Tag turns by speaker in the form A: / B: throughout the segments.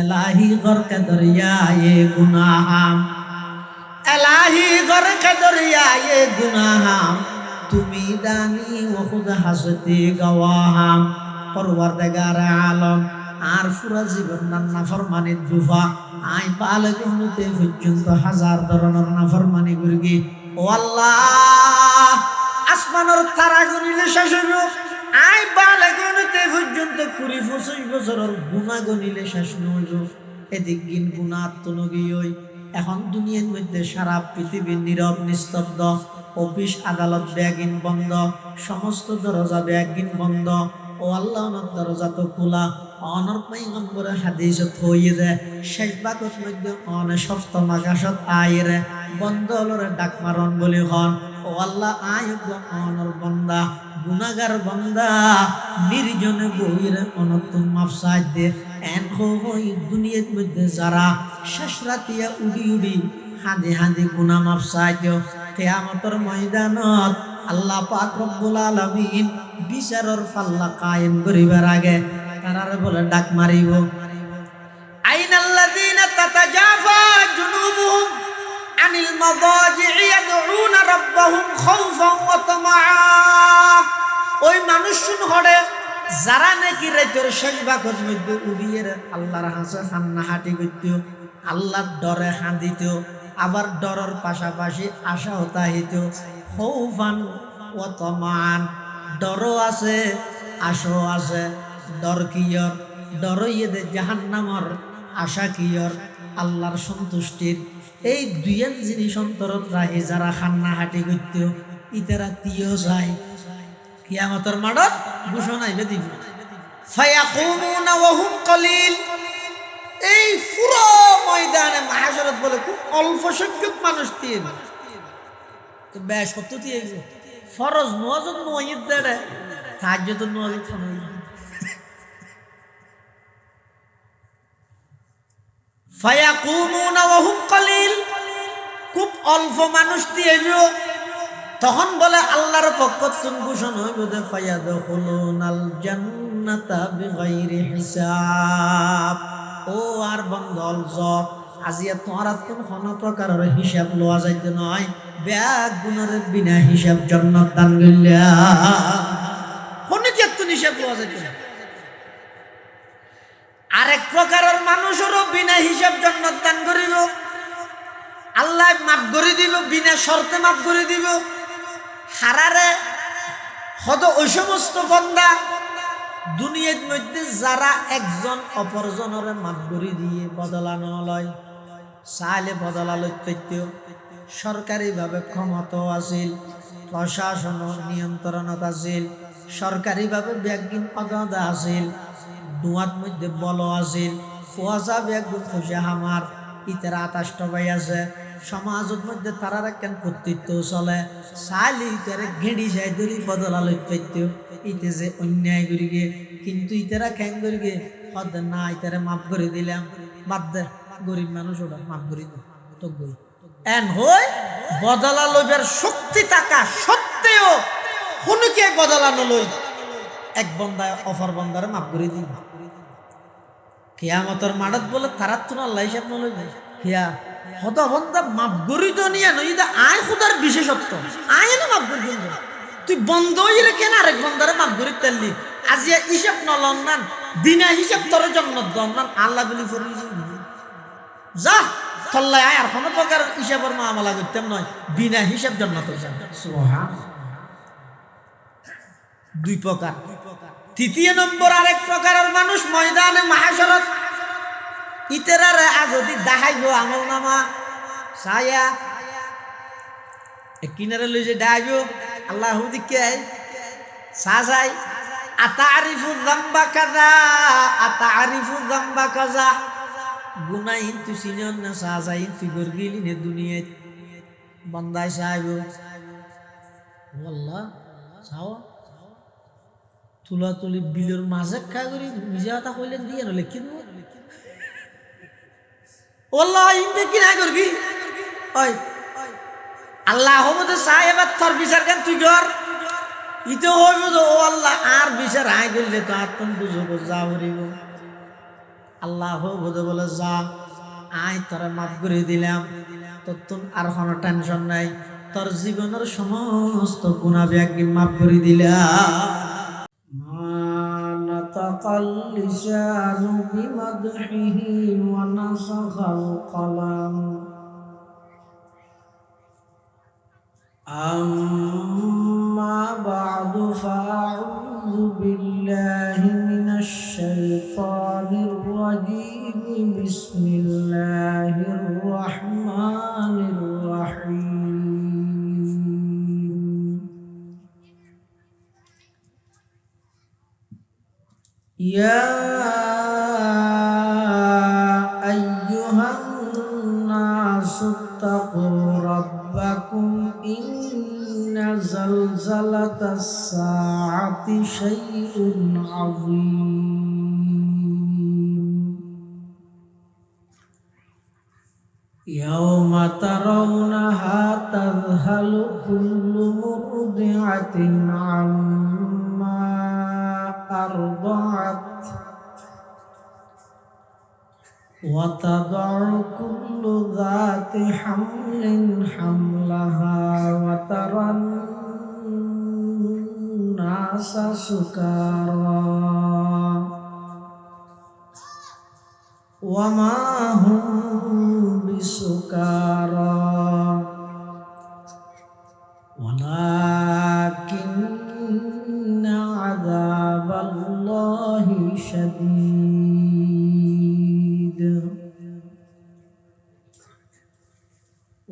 A: इलाही गर्क दरियाए गुनाहाम इलाही गर्क दरियाए गुनाहाम तुमी दानी व खुद हसती गवाहाम परवरदिगार आलम আর পুরা জীবন নাফরমানির দুফা আই বালক হতে পর্যন্ত হাজার ধরনের নাফরমানি করি ও আল্লাহ আসমানের তারা গনিলে শেষ হইব আই বালক হতে পর্যন্ত 20-25 বছরের গুনাহ গনিলে শেষ হইব এদিক গিন গুনাহ আত্মনগী হই এখন দুনিয়ার মধ্যে সারা পৃথিবী নীরব নিস্তব্ধ অফিস আদালত ব্যাগিন বন্ধ সমস্ত দরজা ব্যাগিন বন্ধ ও আল্লাহ আমার দরজা তো খোলা অনর পয়গম্বর হাদিস থইয়ে দে শেষ বাকত মধ্যে অন সপ্তম আকাশত আইরে বন্ধ হলরে ডাক মারন বলি হন ও আল্লাহ আয় অনর বন্দা গুনাহগার বন্দা নির্জনে বইরে অনতুম মাফ সাজ দে এন হই দুনিয়ার মধ্যে যারা শেষ রাতিয়া উড়ি উড়ি হাঁদে হাঁদে গুনাহ মাফ সাজ দিও কিয়ামতের ময়দানত আল্লাহ পাক রব্বুল আলামিন বিচারের পাল্লা কায়েম করিবার আগে তারারে বলে ডাক মারিব আইনাল্লাযীনা তাতাজাফা জুনুবুহুম আনিল মাযাজি'i ইয়াদউনা রাব্বাহুম খাউফান ওয়া তামাআ ওই মানুষ শুন হড়ে যারা নাকি রাতের শেষ ভাগের মধ্যে উড়িয়ে আল্লাহর হাসে খান্না হাঁটি করত আল্লাহর ডরে হাঁদিত আবার ডরের পাশাপাশি আশা হতাহিত খাউফান ওয়া তামাআন ডরও আছে আশাও আছে ডর কিয়র ডরইয়ে দে জাহান্নামর আশা কিয়র আল্লাহর সন্তুষ্টির এই দুইয়ের জিনিস অন্তরত রাহি যারা খান্না হাঁটি করত ইতারা তিও যায় কিয়ামতের মাঠত ঘোষণা আইবে দিব ফায়াকুমুনা ওয়া হুম কলিল এই পুরো ময়দানে মাহশরত বলে খুব অল্প সংখ্যক মানুষ দিয়ে তো বেশ কত দিয়ে ফরজ নওয়াজত নওয়াইদ দেড়ে তাহাজ্জুদ নওয়াজত খানা ফায়াকুমুনা ওয়া হুম কলিল খুব অল্প মানুষ দিয়ে তখন বলে আল্লাহর পক্ষ থেকে ঘোষণা হইব যে ফায়াদখুলুনাল জান্নাতা বিগাইরি হিসাব ও আর বন্ধল জ আজিয়া তোমার কোনো প্রকারের হিসাব লওয়া যাইতে নয় ব্যাগ গুণের বিনা হিসাব জান্নাত দান কইলা কোনো কি একটু হিসাব লওয়া যাইতে না আরেক প্রকারের মানুষেরও বিনা হিসাব জান্নাত দান করিব আল্লাহ মাফ করে দিব বিনা শর্তে মাফ করে দিব হারারে হদ ওই সমস্ত বান্দা দুনিয়ার মধ্যে যারা একজন অপরজনের মাফ করে দিয়ে বদলানো লয় চাইলে বদলালো তথ্য সরকারিভাবে ক্ষমতাও আছিল প্রশাসন নিয়ন্ত্রণত আছিল সরকারিভাবে ব্যাগিন পদা আছিল দুয়াত মধ্যে বল আছিল ফুয়াজা ব্যাগুন খুশি হামার ইতারা 28 ভাই আছে সমাজের মধ্যে তারা কেন কর্তৃত্ব চলে চাইলে ইতারে ঘেড়ি যায় দরি বদলালো তথ্য ইতে যে অন্যায় করি গে কিন্তু ইতারা কেন করি গে হদ না ইতারে মাফ করে দিলাম বাদ দে গরিব মানুষ ওটা মাফ করে দে তো গই এন হই বদলা লইবার শক্তি থাকা সত্ত্বেও কোনকে বদলানো লই এক বন্দায় অফার বন্দারে মাফ করে দিই কিয়ামতের মাঠত বলে তারা তো আল্লাহ হিসাব নলই হিয়া হত বন্দা মাফ করি তো নিয়ে নই আয় খুদার বিশেষত্ব আয় না মাফ করি তুই বন্ধ হইলে কেন আরেক বন্দারে মাফ করি তেললি আজিয়া হিসাব নলন না বিনা হিসাব তোর জন্য দন না আল্লাহ বলি ফরি যা তল্লাই আয় আর কোনো প্রকার হিসাবের মামলা করতাম নয় বিনা হিসাব জান্নাত যাবে সুবহানাল্লাহ দুই প্রকার তৃতীয় নম্বর আরেক প্রকারের মানুষ ময়দানে মাহশরত ইতরারে আগদি দেখাইব আমল নামা ছায়া কিনারে লই যে ডাইব আল্লাহু দিকে সাজাই আতারিফু যামবা কাযা আতারিফু যামবা কাযা গুনাহ তুই চিনন না সাজাই তুই গরগিলি নে দুনিয়াত বান্দায় সাইব আল্লাহ চাও তুলা তুলি বিলের মাঝে খা করি নিজে কথা কইলেন দিয়ে নলে কিন্তু আল্লাহ ইনতে কি না করবি ওই আল্লাহ হবতে সাহেব তোর বিচার কেন তুই কর ইতে হইব ও আল্লাহ আর বিচার আই করলে তো আত্মন বুঝব যা হরিব আল্লাহ বোধ বলে যা আয় তোরা মাফ করে দিলাম, তোর আর কোনো টেনশন নাই, তোর জীবনের সমস্ত গুনাহ ব্যাগি মাফ করে দিলাম। মা নাতাকাল লিসানু বিমাদহিহি ওয়া নাসাখাল কলাম। أما بعد فأعوذ بالله من الشيطان الرجيم. بسم الله الرحمن الرحيم. يا أيها الناس اتقوا ربكم إن زلزلة الساعة شيء عظيم. يوم ترونها تذهل كل مرضعة عما أرضعت وتضع كل ذات حمل حملها وترى الناس سكارى وما هم بسكارى ولكن عذاب الله شديد.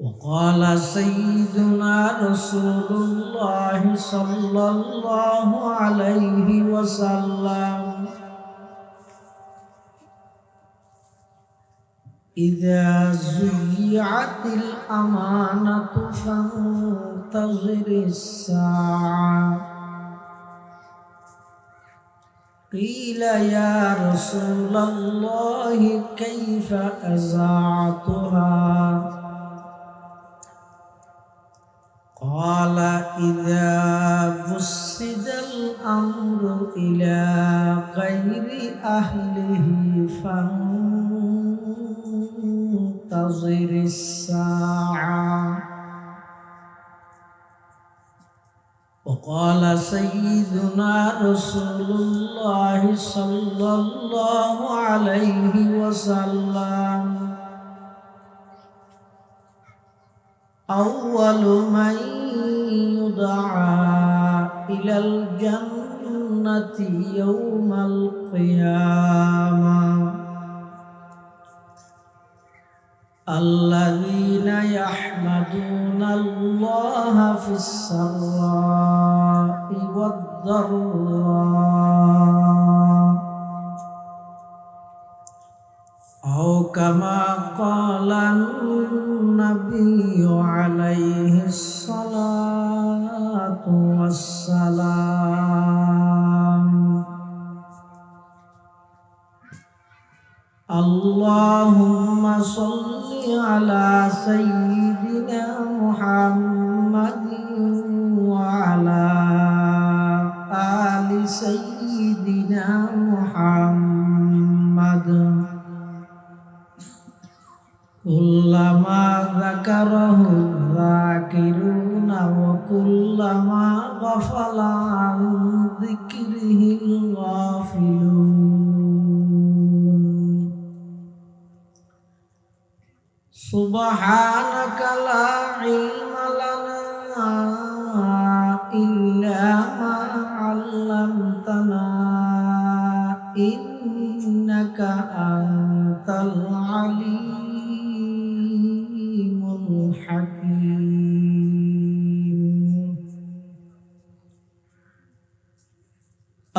A: وقال سيدنا رسول الله صلى الله عليه وسلم إذا زيعت الأمانة فانتظر الساعة. قيل يا رسول الله كيف أذاعتها؟ قال إذا فسد الأمر إلى غير أهله فانتظر الساعة. وقال سيدنا رسول الله صلى الله عليه وسلم أول من يدعى إلى الجنة يوم القيامة الذين يحمدون الله في السراء والضراء أو كما قال النبي عليه الصلاة والسلام. اللهم صل على سيدنا محمد وعلى آل سيدنا محمد كلما ذكره الذاكرون وكلما غفل عن ذكره الغافلون. سبحانك لا علم لنا إلا ما علمتنا إنك أنت العليم الحكيم.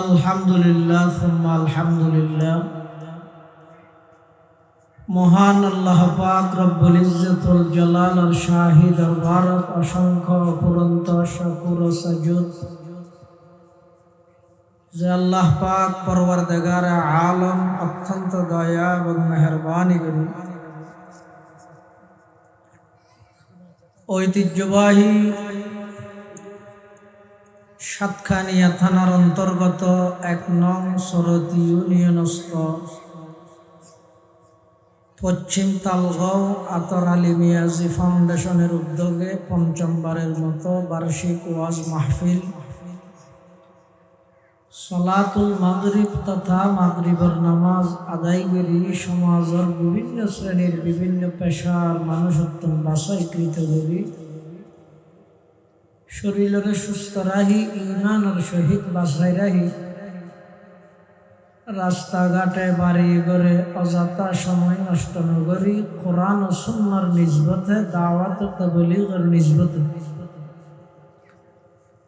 A: الحمد لله ثم الحمد لله. মহান আল্লাহ পাক রব্বুল ইজ্জতুল জালালের শাহী দরবারত অসংখ্য অফুরন্ত শুকর ও সাজুদ যে আল্লাহ পাক পরওয়ারদিগার আলম অত্যন্ত দয়া এবং মেহেরবানি করে ঐতিহ্যবাহী সাতখানিয়া থানার অন্তর্গত 1 নং সরতি ইউনিয়নস্থ পশ্চিম তালগাঁও আতর আলী মিয়াজি ফাউন্ডেশনের উদ্যোগে পঞ্চমবারের মতো বার্ষিক ওয়াজ মাহফিল সলাতুল মাগরিব তথা মাগরিবের নামাজ আদায়গিরি সমাজের বিভিন্ন শ্রেণীর বিভিন্ন পেশার মানুষত্ব বাছাইকৃত করি শরীরের সুস্থ রাহি ইমানের সহিত বাছাই রাহি রাস্তাঘাটে বাড়ি ঘরে অযথা সময় নষ্ট নগরী কোরআন ও সুন্নাহর নিসবতে দাওয়াত ও তাবলীগের নিসবতে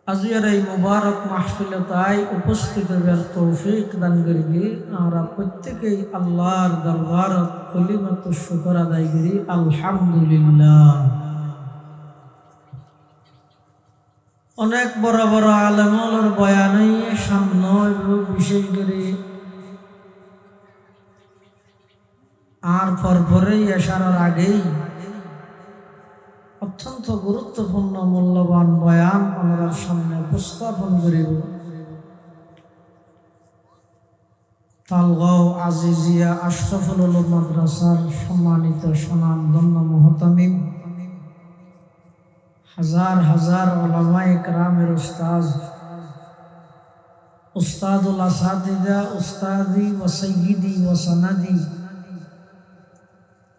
A: আজকের এই মুবারক মাহফিলে তাই উপস্থিত হওয়ার তৌফিক দান করি। আমরা প্রত্যেকেই আল্লাহর দরবারত কলিমাতুশ শুকর আদায় করি আলহামদুলিল্লাহ। অনেক বড় বড় আলেমর বয়ানই সামনে বিশেষ করে আর পরপরেই এসার আগেই অত্যন্ত গুরুত্বপূর্ণ মূল্যবান বয়ান আমাদের সামনে উপস্থাপন করিব। তালগাঁও আজিজিয়া আশরাফুল উলুম মাদ্রাসার সম্মানিত সুনামধন্য মুহতামিম হাজার হাজার উলামায়ে কেরামের উস্তাদুল আসাতিজা উস্তাদি ওয়া সাইয়্যিদি ওয়া সানাদি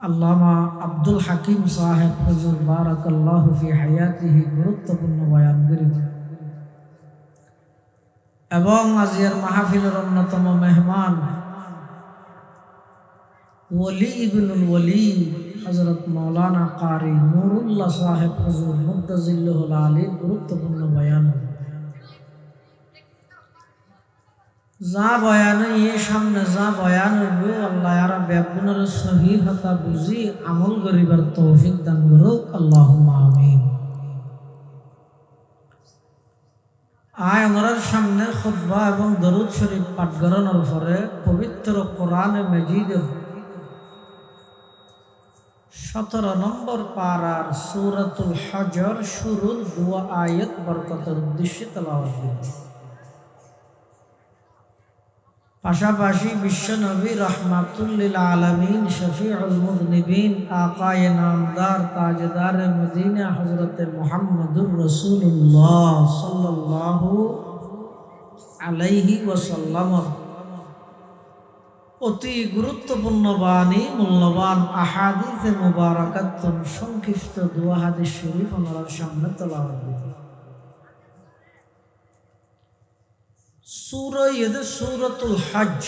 A: আল্লামা আব্দুল হাকিম সাহেব হুজুর বারাকাল্লাহু ফি হায়াতিহি গুরুত্বপূর্ণ বয়ান করেন এবং আজকের মাহফিলের অন্যতম মেহমান ওলি ইবনুল ওলি হযরত মাওলানা কারি নুরুল্লাহ সাহেব হুজুর মুদ্দাজিল্লাহুল আলী গুরুত্বপূর্ণ বয়ান যা বয়ান সামনে যা বয়ান হইব আল্লাহ আর ব্যাপনের সহি হতা বুঝি আমল করিবার তৌফিক দান করুক আল্লাহুম্মা আমিন। আয় আমার সামনে খুতবা এবং দরুদ শরীফ পাঠ করানোর পরে পবিত্র কোরআনে মাজিদের 17 নম্বর পারার সূরাতুল হজর শুরুর 2 আয়াত বরকতের উদ্দেশ্যে তেলাওয়াত করব। পাশাপাশি বিশ্বনবী রাহমাতুল লিল আলামিন শফিউল মুযনিবিন আকায়ে নামদার তাজদার মদিনা হযরত মুহাম্মদুর রাসূলুল্লাহ সাল্লাল্লাহু আলাইহি ওয়াসাল্লাম অতি গুরুত্বপূর্ণ বাণী মূল্যবান আহাদিসে মুবারাকাত সংক্ষিপ্ত দোয়া হাদিস শরীফ আমার সামনে তেলাওয়াত করব। सूरतुल हज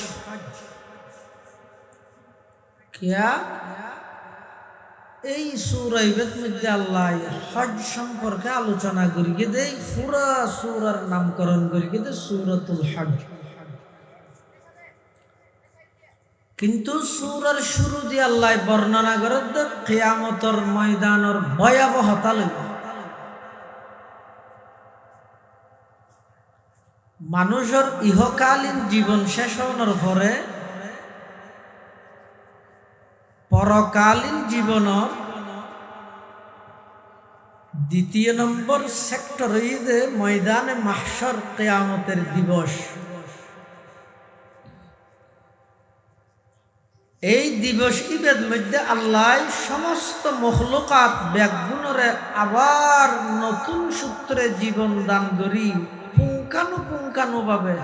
A: क्या এই সূরার মধ্যে আল্লাহ হজ সম্পর্কে আলোচনা করিয়ে দেয় পুরা সূরার নামকরণ করিয়ে দেয় সূরাতুল হজ। কিন্তু সূরার শুরু দিয়ে আল্লাহ বর্ণনা করে কিয়ামতের ময়দানের ভয়াবহতা লইয়া মানুষের ইহকালীন জীবন শেষ হওয়ার পরে পরকালীন জীবনের 2 নম্বর সেক্টর ঈদে ময়দানে মাহশর কিয়ামতের দিবস। এই দিবস ঈদের মধ্যে আল্লাহ সমস্ত মখলুকাত ব্যাগুণরে আবার নতুন সূত্রে জীবন দান করি পুঙ্খানুপুঙ্খানুভাবে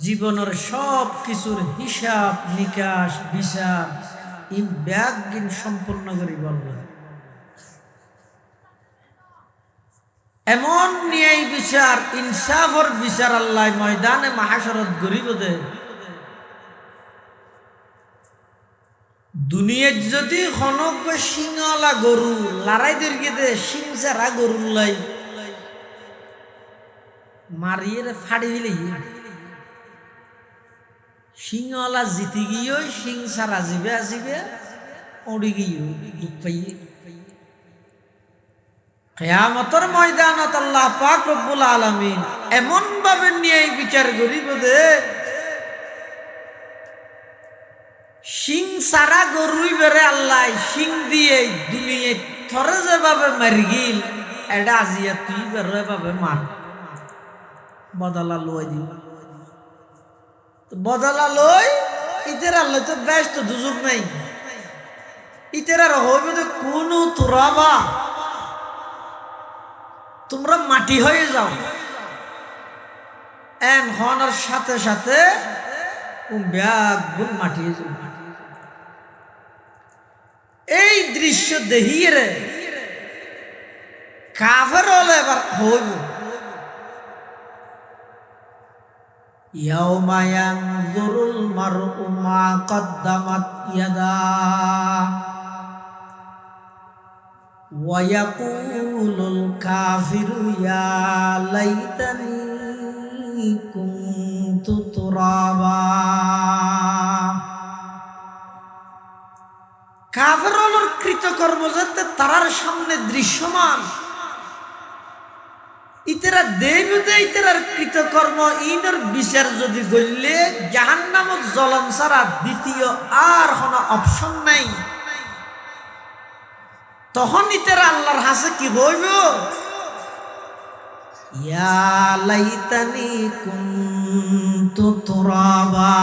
A: জীবনের সব কিছুর হিসাব নিকাশ বিচার এই ব্যাগিন সম্পূর্ণ করি বলবেন। এমন ন্যায় বিচার ইনসাফের বিচার আল্লাহ ময়দানে মাহশরত গরিব দে। দুনিয়ার যদি খনক সিংহলা গরু লড়াই দীর্ঘে দে সিং সারা গরু লাই মারিয়ে ফাড়ি দিলে সিংহলা জিতি গিয়ে সিং সারা আসিবে আসিবে ওড়ি গিয়ে দুঃখ পাইয়ে কিয়ামতের ময়দানত আল্লাহ পাক রব্বুল আলামিন এমন ভাবে ন্যায় বিচার করিব দে সিং সারা গরুই বেড়ে আল্লাহ সিং দিয়ে দুনিয়ে থরে যেভাবে মারি গিল এটা আজিয়া তুই বেরো এভাবে মার বদলা লই দিল বদলা লই ইতের আল্লাহ তো ব্যস্ত দুজুক নাই ইতের আর হইবে তো কোন তুরাবা তোমরা মাটি হয়ে যাও এন হওয়ার সাথে সাথে ব্যাগুন মাটি হয়ে যাও। এই দৃশ্য দেখিয়ে রে কাফের হলে এবার হইব ইয়াউমা ইয়ানজুরুল মারউ মা কদ্দামাত ইয়াদাহ ওয়া ইয়াকুলুল কাফিরু ইয়া লাইতানি কুনতু তুরাবা। কাফের হলোর কৃতকর্ম যাতে তারার সামনে দৃশ্যমান ইতেরা দেবদে ইতেরার কৃতকর্ম ইনর বিচার যদি গললে জাহান্নামত জ্বলন ছাড়া দ্বিতীয় আর কোনো অপশন নাই। তখন ইতেরা আল্লাহর হাসে কি হইব ইয়া লাইতানি কুনতু তুরাবা।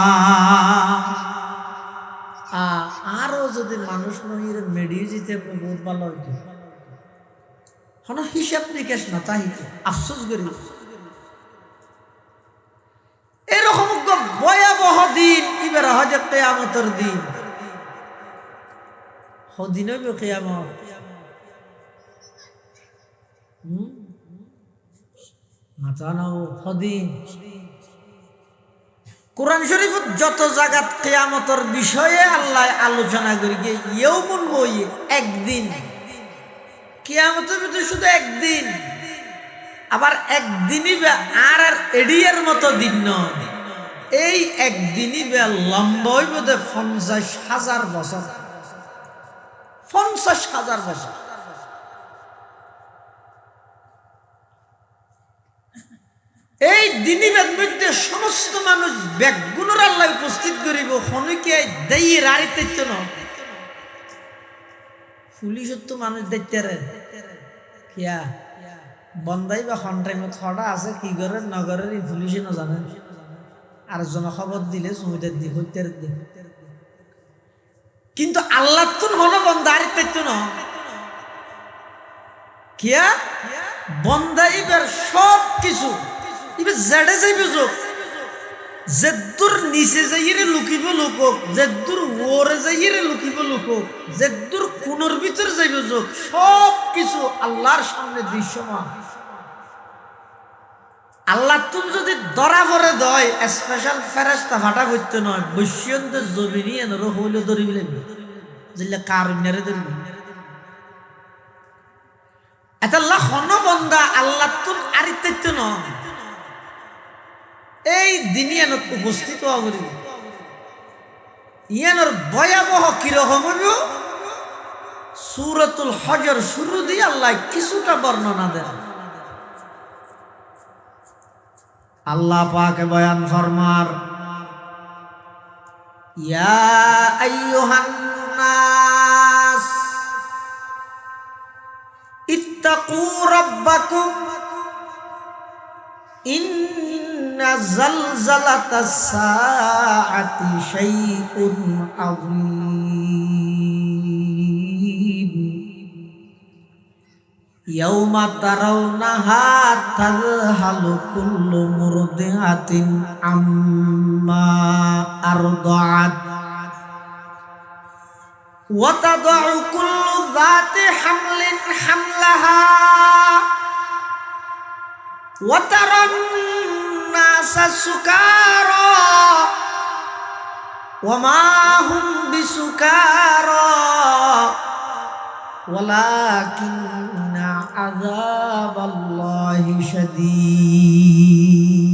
A: আরো যদি মানুষ নহির মেডিয়ে যেতে বহুত ভালো হইতো হনো হিসাব নিকেশ না তাইতো আফসোস করি এরকম ভয়াবহ দিন এবার হজে কিয়ামতের দিন হদিন হইব কিয়ামত। মাথা নাও হদিন কোরআন শরীফ যত জায়গাত কিয়ামতের বিষয়ে আল্লাহ আলোচনা করি গিয়ে ইয়ৌমুন বই একদিন কিয়ামতের ভিতরে শুধু একদিন আবার একদিনই আর এডিয়ার মতো দিন নয় এই একদিনই লম্বা হইব 50,000 বছর 50,000 বছর। এই দিনীবেদ মধ্যে সমস্ত মানুষ ব্যাগুণর আল্লাহ উপস্থিত করিব হনুকে দেই রাড়িতে না পুলিশ তো মানুষ দেখতে রে কিয়া বন্দাই বা টাইমত খড়া আছে কি করে নগরের পুলিশে না জানে আর জন খবর দিলে সুবিধার দি হইতে দি কিন্তু আল্লাহ তো হলো বন্দা আরিতে না কিয়া বন্দাইবার সব কিছু এবার জেডে যাইবে যোগ যেদুর নিচে যাইরে লুকিব লোকক যেদুর ওরে যাইরে লুকিব লোকক যেদুর কোনর ভিতর যাইবে যোগ সব কিছু আল্লাহর সামনে দৃশ্যমান। আল্লাহ তুমি যদি ধরা পড়ে দয় স্পেশাল ফেরেশতা ফাটা করতে নয় বৈশ্যন্তের জমিনি এনরো হইলে ধরিবিলেন যেলে কারুণ্যরে ধরিবেন এটা আল্লাহ হন বন্দা আল্লাহ তুমি আরিত্য নয় এই দিনিয়ানত উপস্থিত হওয়া ইয়ানোর ভয়াবহ কিরকম হইব সূরাতুল হজর শুরু দিয়ে আল্লাহ কিছুটা বর্ণনা দেন। আল্লাহ পাকে বয়ান ফরমার ইয়া আইয়ুহান নাস ইত্তাকু রাব্বাকুম ইন্না জালজালাতাস সাআতি শাইউন আযীম ইয়াউমা তারাউনাহা তাযহালু কুল্লু মুরদিআতিন আম্মা আরদাআত ওয়া তাদউ কুল্লু যাতি হামলিন হামলাহা ওয়া তারান নাসা সুকারা ওয়া মা হুম বিসুকারা ওয়ালাকিন্না আযাবাল্লাহি শাদীদ।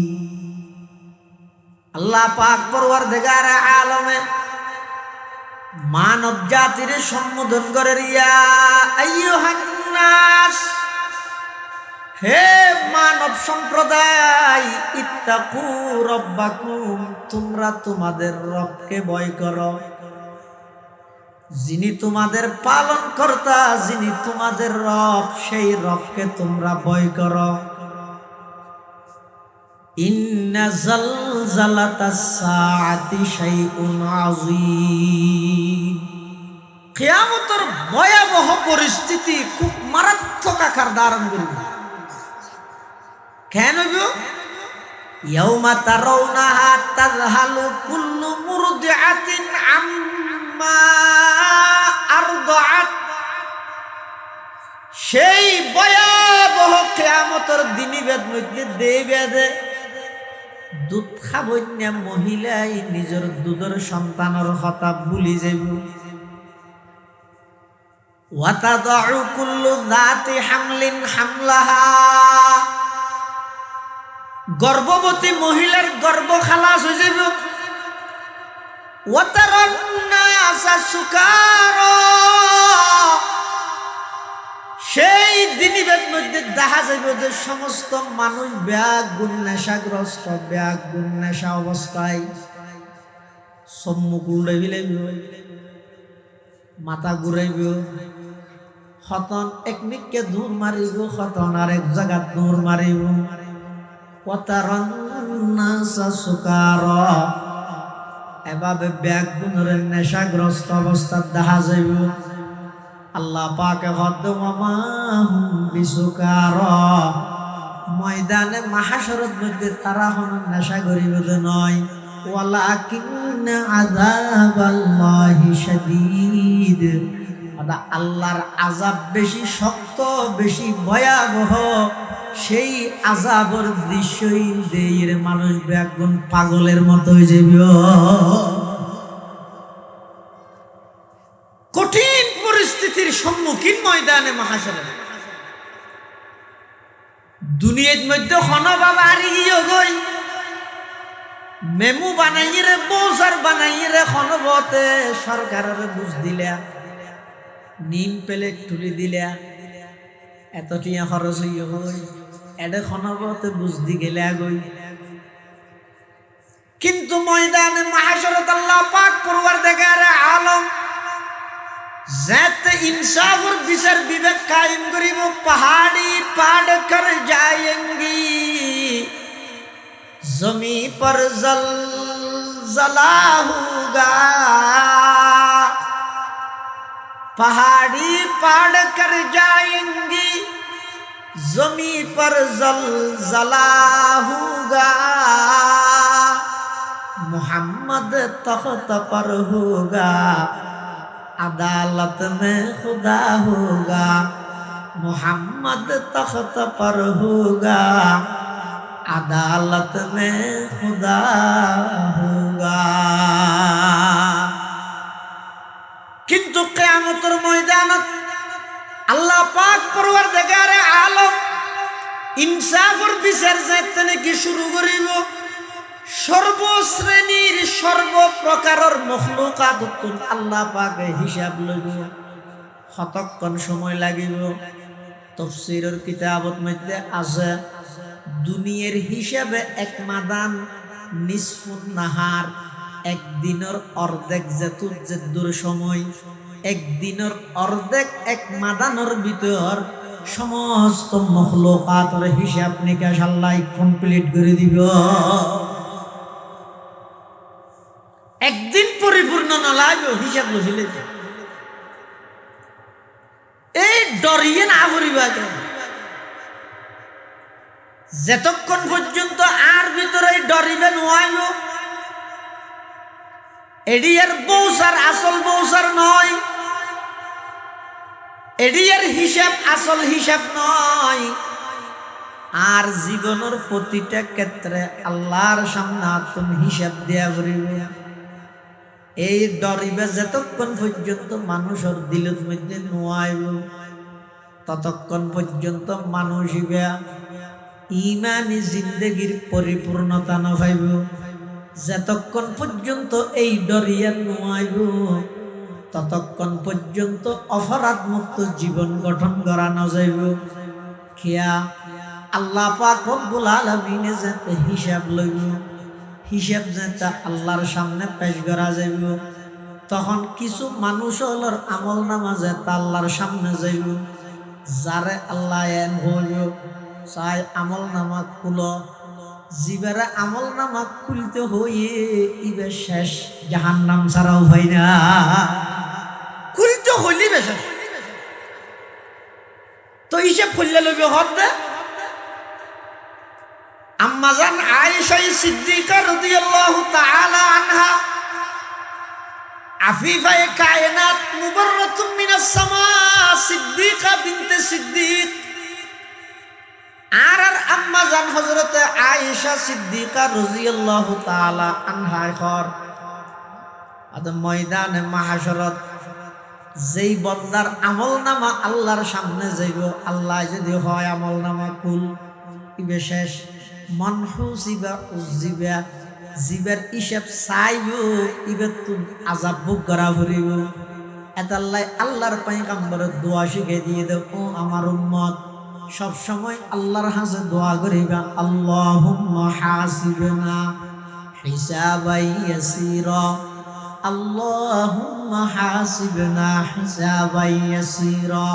A: আল্লাহ পাক পরওয়ারদিগার আলমে মানব জাতির সম্বোধন করে ইয়া আইয়ুহান নাস হে মানব সম্প্রদায় ইত্তাকু রাব্বাকুম তোমরা তোমাদের রবকে ভয় করো যিনি তোমাদের পালন কর্তা যিনি তোমাদের রব সেই রবকে তোমরা ভয় করো। ইন্না জালজালাতাস সাআতি শাইউন আযীম। কিয়ামতের ভয়াবহ পরিস্থিতি খুব মারাত্মক আকার ধারণ করবে। কেন গো? ইয়াউমা তারাউনাহা তাযহালু কুল্লু মুরদিআতিন আম্মা আরদাআত। সেই ভয়াবহ কিয়ামতের দিনিবেদ মধ্যে দেবেদে দুধ খাবন্যা মহিলাই নিজের দুধের সন্তানের কথা ভুলি যাইব। ওয়াতাদাউ কুল্লু যাতি হামলিন হামলাহা। গর্ভবতী মহিলার গর্ভ খালাস হয়ে যাবে। ওয়াতারান নাসা সুকারা। সেই দিনিবেদ মধ্যে দেখা যাবে যে সমস্ত মানুষ ব্যাগুণ নেশাগ্রস্ত, ব্যাগুণ নেশা অবস্থায় সম্মুখ উড়াইব, মাথা ঘুরাইব, হতন একনিককে দূর মারিব, হতন আরেক জায়গা দূর মারিব। এভাবে ব্যাগুণের নেশাগ্রস্ত অবস্থা দেখা যাইব। আল্লাহ পাকে ময়দানে মাহাশরের মধ্যে তারা হন নেশা করিব নয়। ওয়ালাকিন্না আযাবাল্লাহি শাদীদ। আল্লাহর আযাব বেশি শক্ত, বেশি ভয়াবহ। সেই আযাবের দৃশ্যই দেয়ের মানুষ ব্যাগুণ পাগলের মতো হয়ে যাবে। কঠিন পরিস্থিতির সম্মুখীন ময়দানে মাহাশরে। দুনিয়ার মধ্যে হন বাবা আরি গিয়ে গই মেমু বানাইরে বৌসার বানাইরে হনবতে সরকারের বুঝ দিলা, নিম পেলে তুলি দিলা, এত টিয়া খরচ হইয়া গই এডে হনবতে বুঝ দি গেলে গই। কিন্তু ময়দানে মাহাশরত আল্লাহ পাক পরওয়ারদিগার আলম ज़ात इंसाफ और विचार विवेक कायम करीब पहाड़ी पाड़ कर जाएंगी, जमी पर जलजला होगा। पहाड़ी पाड़ कर जाएंगी, जमी पर जलजला होगा। मोहम्मद तख्त पर होगा, अदालत में खुदा होगा। मोहम्मद तख्त पर होगा, अदालत में खुदा होगा। किंतु क़यामतेर मयदानत अल्लाह पाक परवरदिगार आलम इंसाफर বিচার যাইতে কি শুরু করিব। সর্বশ্রেণীর সর্বপ্রকারের মখলুকাত আল্লাহ পাকে হিসাব লইব। কতক্ষণ সময় লাগিব? তাফসীরের কিতাবত মধ্যে আছে দুনিয়ার হিসাবে এক মাদান নিসফুন নাহার, একদিনের অর্ধেক যেতুর সময়, একদিনের অর্ধেক এক মাদানের ভিতর সমস্ত মখলুকাতের হিসাব নিকাশ আল্লাহ কমপ্লিট করে দিব। একদিন পরিপূর্ণ নলাইব হিসাব লইলে এই ডরিয়ে না করিবা। যতক্ষণ পর্যন্ত আর ভিতরে ডরিবে নোয়াইব, এডিয়ার বৌসার আসল বৌসার নয়, এডিয়ার হিসাব আসল হিসাব নয়। আর জীবনের প্রতিটা ক্ষেত্রে আল্লাহর সামনে তুমি হিসাব দেয়া করিবে। এই ডরিবে যতক্ষণ পর্যন্ত মানুষের দিলের মধ্যে নোয়াইব, ততক্ষণ পর্যন্ত মানুষ ইমানি জিন্দগির পরিপূর্ণতা না পাইব। যতক্ষণ পর্যন্ত এই ডরিয়া নোয়াইব, ততক্ষণ পর্যন্ত অপরাধ মুক্ত জীবন গঠন করা না যাইব। খেয়া আল্লাহ পাক রব্বুল আলামিনে যাতে হিসাব লইব, হিসাব যেটা আল্লাহর সামনে পেশ করা যাইব, তখন কিছু মানুষ হলোর আমল নামা যেটা আল্লাহর সামনে যাইব। যারে আল্লাহ এন হইব চাই আমল নামা খুলো, জিবারে আমল নামা খুলতে হয়ে ইবে শেষ, জাহান্নাম ছাড়াও হয় না, খুলতে হইলি বেশ। তো হিসেব খুললে লইবে হদ। আম্মাজান আয়েশা সিদ্দিকা রাদিয়াল্লাহু তাআলা আনহা, আফিফায়ে কায়নাত মুবাররাতুম মিনাস সামা, সিদ্দিকা বিনতে সিদ্দিক। আর আম্মাজান হযরতে আয়েশা সিদ্দিকা রাদিয়াল্লাহু তাআলা আনহা খর আদম ময়দানে মাহশরত যেই বন্দার আমল নামা আল্লাহর সামনে যাইব, আল্লাহ যদি হয় আমল নামা কুল ইবে শেষ, মনহুসিবা উজিবা, জিবের হিসাব চাইব, ইবে তুম আযাব ভোগ করা ভরিব। এতাল্লাই আল্লাহর পয়গম্বরের দোয়া শিখে দিয়ে দেব, ও আমার উম্মত সব সময় আল্লাহর কাছে দোয়া করিবা, আল্লাহুম্মা হাসিবনা হিসাবাই ইয়াসীরা, আল্লাহুম্মা হাসিবনা হিসাবাই ইয়াসীরা।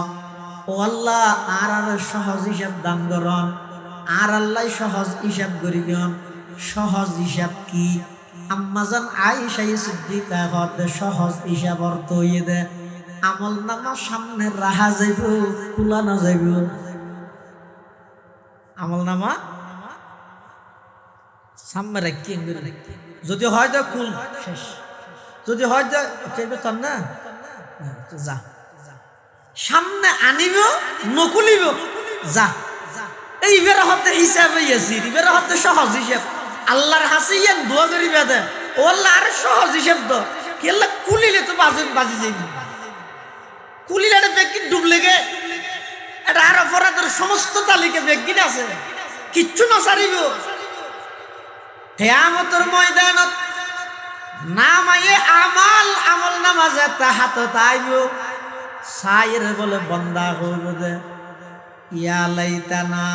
A: ও আল্লাহ আর সহজ হিসাব দান করুন, আর আল্লাহ সহজ হিসাব করিবেন। সহজ হিসাব কি? আম্মাজান আয়েশা সিদ্দিকা হতে সহজ হিসাব অর্থ হইয়ে দে আমল নামা সামনে রাহা যাইব, কুলানো যাইব। আমল নামা সামনে রাখি, যদি হয় তো কুল শেষ, যদি হয় তো চান না যা সামনে আনিব, নকুলিব যা। এইবার হতে হিসাবে ইয়াসির, এবার হতে সহজ হিসাব। আল্লাহর হাসি ইয়ান দোয়া করিবে দে, ও আল্লাহ আর সহজ হিসাব তো কি, আল্লাহ কুলিলে তো বাজি যাইব, কুলিলে একটা ব্যক্তি ডুবলে গে, এটা আর অপরাধের সমস্ত তালিকা ব্যক্তি আছে, কিচ্ছু না সারিব। কিয়ামতের ময়দানত নামায়ে আমাল, আমল নামাজে হাতত আইব, সাইরে বলে বন্দা হইব দে, ইয়া লাইতানা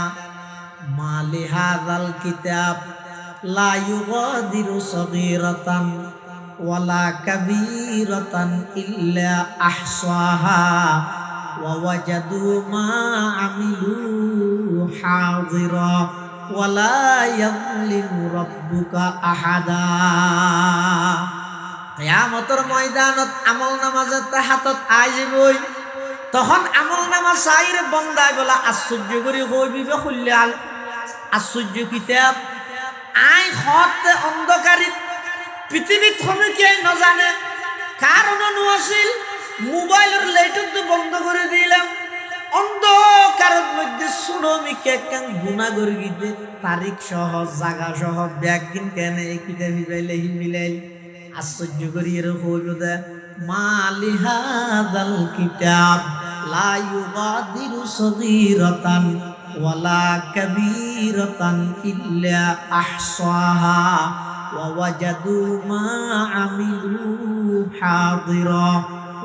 A: মালি হাযাল কিতাব লা ইউগাদিরু সগীরাতান ওয়ালা কাবীরাতান ইল্লা আহসাহা ওয়া ওয়াজাদু মা আমিলু হাযিরা ওয়ালা ইয়াযলিমু রাব্বুকা আহাদা। কিয়ামতের ময়দানত আমল নামাজে হাতত আইবই, তখন আমল নামা চাইরে বন্দায় বলা আশ্চর্য করি হইবিবে খুললাল আশ্চর্য কিতাব। আই হতে অন্ধকারিত পৃথিবীত কোনো কে নজানে, কারণ আছিল মোবাইলের লাইটত বন্ধ করে দিলাম, অন্ধকারের মধ্যে সুনমিকে কেন গুণা করে গিয়ে তারিখ সহ জাগা সহ ব্যাগ কিন কেন এই কিতাব মিলাইল আশ্চর্য করি এর হইব দে মালি হাযাল কিতাব লা ইউগাদিরু সগীরাতান ওয়ালা কাবীরাতান ইল্লা আহসাহা ওয়া ওয়াজাদু মা আমিলু হাযিরা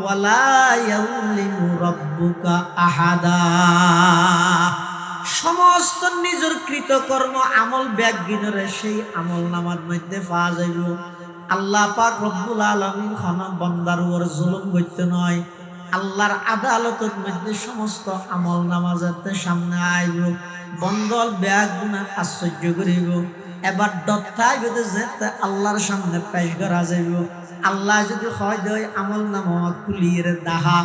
A: ওয়ালা ইয়াযলিমু রাব্বুকা আহাদা। সমস্ত নিজের কৃতকর্ম আমল ব্যাগিনরে সেই আমল নামার মধ্যে পাওয়া যাইব। আল্লাহ পাক রব্বুল আলামিন খানা বান্দার উপর জুলুম করতে নয়, আল্লাহর আদালতের মধ্যে সমস্ত আমল নামাজের সামনে আইব, বন্দল ব্যাগ গুনা আশ্চর্য করিব। এবার দত্তাই বেদে যেতে আল্লাহর সামনে পেশ করা যাইব। আল্লাহ যদি হয় দেয় আমল নামা কুলিয়ে দাহা,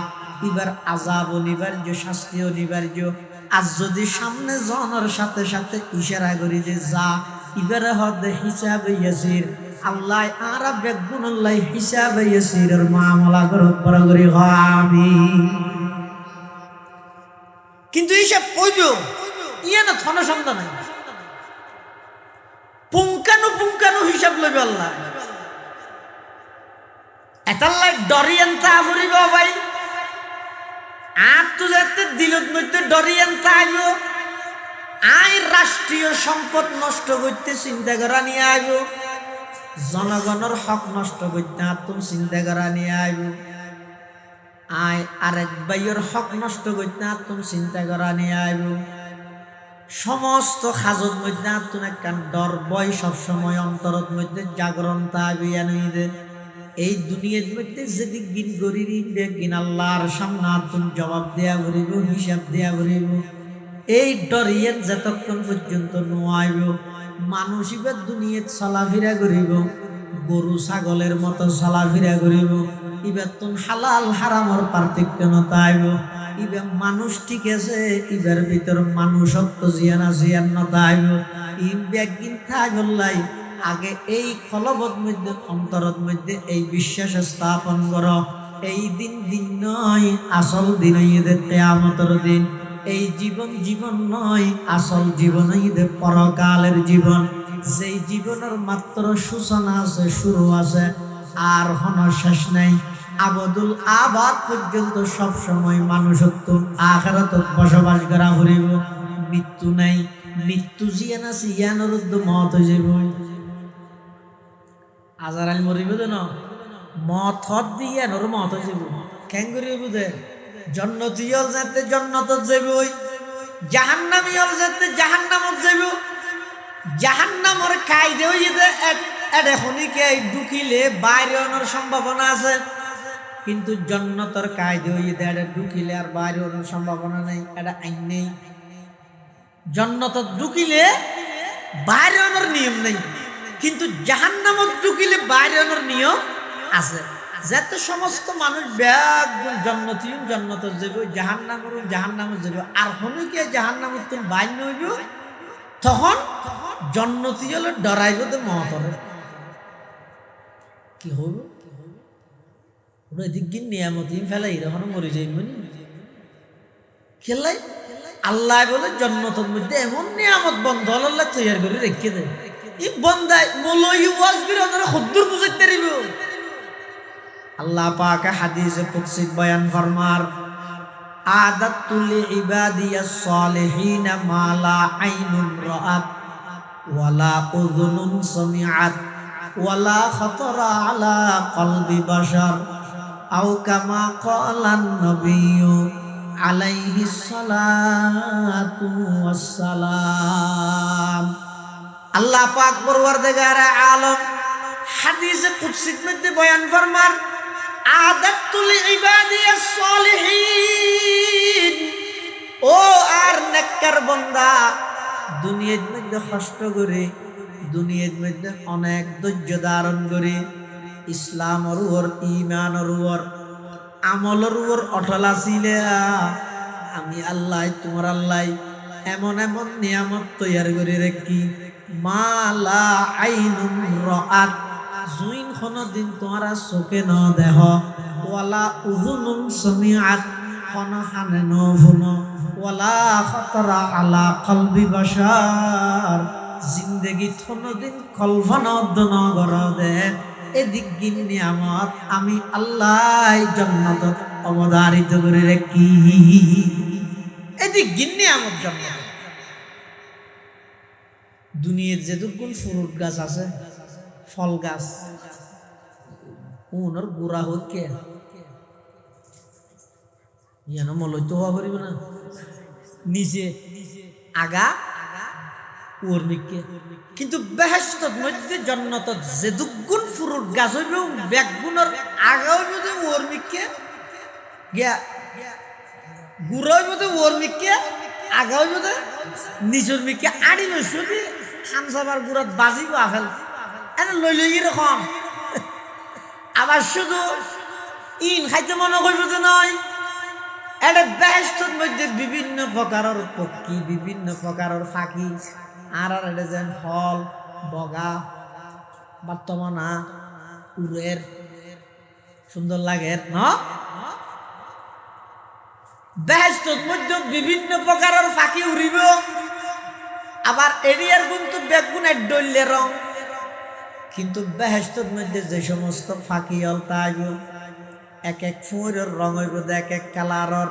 A: এবার আযাব নিবার্য, শাস্তিও নিবার্য। আর যদি সামনে জনের সাথে সাথে ইশারা করি যে যা, এবারে হদে হিসাবে ইয়াসির, আল্লাহ আর বেগুনাল্লাহ হিসাবে ইয়াসিরের মামলা করত বরাবরি আমি। কিন্তু হিসাব কইব ইয়া না থন সন্তান নাই, পুঙ্খানু হিসাব লইবে আল্লাহ। এতাল্লাহ ডরিয়েন তা করিব ভাই, আর তো যাতে দিলত মধ্যে ডরিয়েন তা আইব। আই রাষ্ট্রীয় সম্পদ নষ্ট করতে চিন্তা করা নিয়ে আইব, জনগণের হক নষ্ট করতে তুমি চিন্তা করা নিয়ে আইব। আই আরেক ভাইয়ের হক নষ্ট করতে তুমি চিন্তা করা নিয়ে আইব। সমস্ত খাজত মধ্যে তুমি একটা ডর বয় সবসময় অন্তরত মধ্যে জাগরণ তাইবে। এই দুনিয়ার মধ্যে যদি গিন গরিব গিন আল্লাহর সামনে তুমি জবাব দেয়া করিব, হিসাব দেয়া করিব। এই ডরিয়েন যতক্ষণ পর্যন্ত নোয়াইব মানুষ ইবার দুনিয়াত চলাফেরা করিব, গরু ছাগলের মতো চলাফেরা করিব। ইবার তুন হালাল হারামর পার্থক্য নতাইব। ইবার মানুষ ঠিক আছে, ইবার ভিতর মানুষত্ব জিয়ানা জিয়ান নতাইব। একদিন থাকলাই আগে এই কলবত মধ্যে অন্তরত মধ্যে এই বিশ্বাস স্থাপন করো, এই দিন দিন নয়, আসল দিন ঈদের কিয়ামতের দিন। এই জীবন জীবন নয়, আসল জীবন ঈদের পরকালের জীবন। যেই জীবনের মাত্র সূচনা আছে, শুরু আছে, আর কোনো শেষ নাই। আবদুল আবাদ পর্যন্ত সব সময় মানুষত্ব আখিরাতত বসবাস করা করিব। মৃত্যু নাই, মৃত্যু জিয়ান আছে, ইয়ানোর মত হয়ে যাব। আজারাইল মরিব দেন মত হত দিয়ে নর মত হয়ে যাব। কেন করিব দে জন্নতি হল যেতে জন্নতত যাব, জাহান্নামী হল যেতে জাহান্নামত যাব। জাহান্নামর কায়দে হইয়ে দে এডে খনিকে ঢুকিলে বাইরে আনার সম্ভাবনা আছে, কিন্তু জন্নতর কায়দে হইয়ে দে এডে ঢুকিলে আর বাইরে আনার সম্ভাবনা নেই, এটা আইন নেই। জন্নতত ঢুকিলে বাইরে আনার নিয়ম নেই, কিন্তু জাহান্নামত ঢুকিলে বাইরে আনার নিয়ম আছে। যাতে সমস্ত মানুষ ব্যাগ জন্নতি জন্নতত যাব, জাহান্নামর জাহান্নামত যাব। আর খনিকে জাহান্নামত তুমি বাইর হইব, তখন জন্নতি হলে ডরাইব তো মহতরে কি হইব। ওরা এদিক নিয়ামতি ফেলাই তখন মরে যাইব নি খেলাই। আল্লাহ বলে জন্নতের মধ্যে এমন নিয়ামত বন্ধ আল্লাহ তৈরি করে রেখে দেয়। এই বন্দায় মলই ওয়াজ করে ওদের খুদ্দুর বুঝাইতে পারিব। আল্লাহ পাক হাদিসে কুদসি বয়ান ফরমার, আদাতুল ইবাদিয়াস সালিহিন মা লা আইনুন রাআত ওয়ালা উযুনুন সামিআত ওয়ালা খাতারা আলা কলবি বাশার আও কামা ক্বালান নবিয়্যু আলাইহিস সালাতু ওয়াস সালাম। আল্লাহ পাক পরওয়ারদিগার আলম হাদিসে কুদসির মধ্যে বয়ান ফরমার, আদাতুল ইবাদিয়াস সালিহিন, ও আর নেককার বান্দা, দুনিয়ার মধ্যে কষ্ট করে, দুনিয়ার মধ্যে অনেক ধৈর্য ধারণ করে, ইসলামের উপর ঈমানের উপর আমলের উপর অটল আছিলে, আমি আল্লাহ তোমার আল্লাহ এমন এমন নিয়ামত তৈরি করে রাখি, মা লা আইনুন রাআত, জুইন কোনদিন তোমারা চোখে ন দেহ, ওয়ালা উযুনুন সামিআত, কোন কানে ন শুনো, ওয়ালা খাতারা আলা কলবি বাশার, জিন্দেগি কোনদিন কল্পনা ন করা দে। এদিক গিন নিয়ামত আমি আল্লাহ জান্নাতত অবধারিত করে রাখি। এদিক গিন নিয়ামত জান্নাত। দুনিয়ার যেটুকুন ফ্রুট গাছ আছে, ফল গাছ, ওনার গোড়া হচ্ছে যেন মলইতে হওয়া পারিব না, নিচে আগা ওর্মিককে। কিন্তু বেহেশতর মধ্যে জন্নতত যেটুকুন ফ্রুট গাছ হইব, বেগুনের আগা হইব যে ওর্মিককে, গিয়া গুড়া হইব যে ওর্মিককে, আগা হইব যে নিচের মিককে। আড়িল শুধু খানসাবার গুড়াত বাজিব আফেল এনে লই লই এরকম। আবার শুধু ইন খাইতে মনে করব যে নয়, এটা বেহেশতের মধ্যে বিভিন্ন প্রকারের পক্ষী, বিভিন্ন প্রকারের ফাঁকি, আর আর এটা যেন ফল বগা বর্তমানা উড়ের সুন্দর লাগে না। বেহেশতের মধ্যে বিভিন্ন প্রকারের ফাঁকি উড়িব। আবার এরিয়ার কিন্তু বেগুনের ডইলে রং, কিন্তু বেহেশতের মধ্যে যে সমস্ত ফাঁকি হল তাইব এক এক ফুঁড়ের রং হইব দে, এক এক কালারর,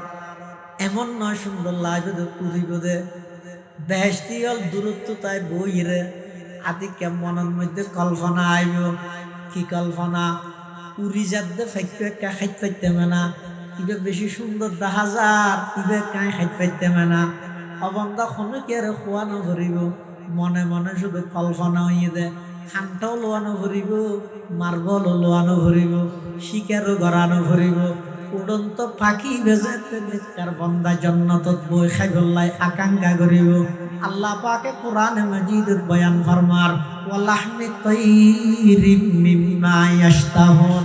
A: এমন নয় সুন্দর লাগবে উড়িব দে। বেহেশতি হল দূরত্ব তাই বইরে আদিকে মনের মধ্যে কল্পনা আইব। কি কল্পনা? উড়ি যাত দে ফাইতে একা খাইত পাইতে না, ইবে বেশি সুন্দর দেখা যার, ইবে কাই খাইত পাইতে না। অবন্ধা খনকে আর খোয়ানো ভরিব, মনে মনে শুধু কল্পনা হইয়ে দে। খানটাও লোয়ানো ভরিব, মার্বলও লোয়ানো ভরিব, শিকারও গড়ানো ভরিব, উড়ন্ত পাখি বেজাতে নেককার বান্দা জান্নাতত বই খাইবল্লাই আকাঙ্ক্ষা করিব আল্লাহ পাকে কোরআনে মাজিদত বয়ান ফরমার ওয়ালাহমি তাইরিম মিম্মা ইয়াশতাহুন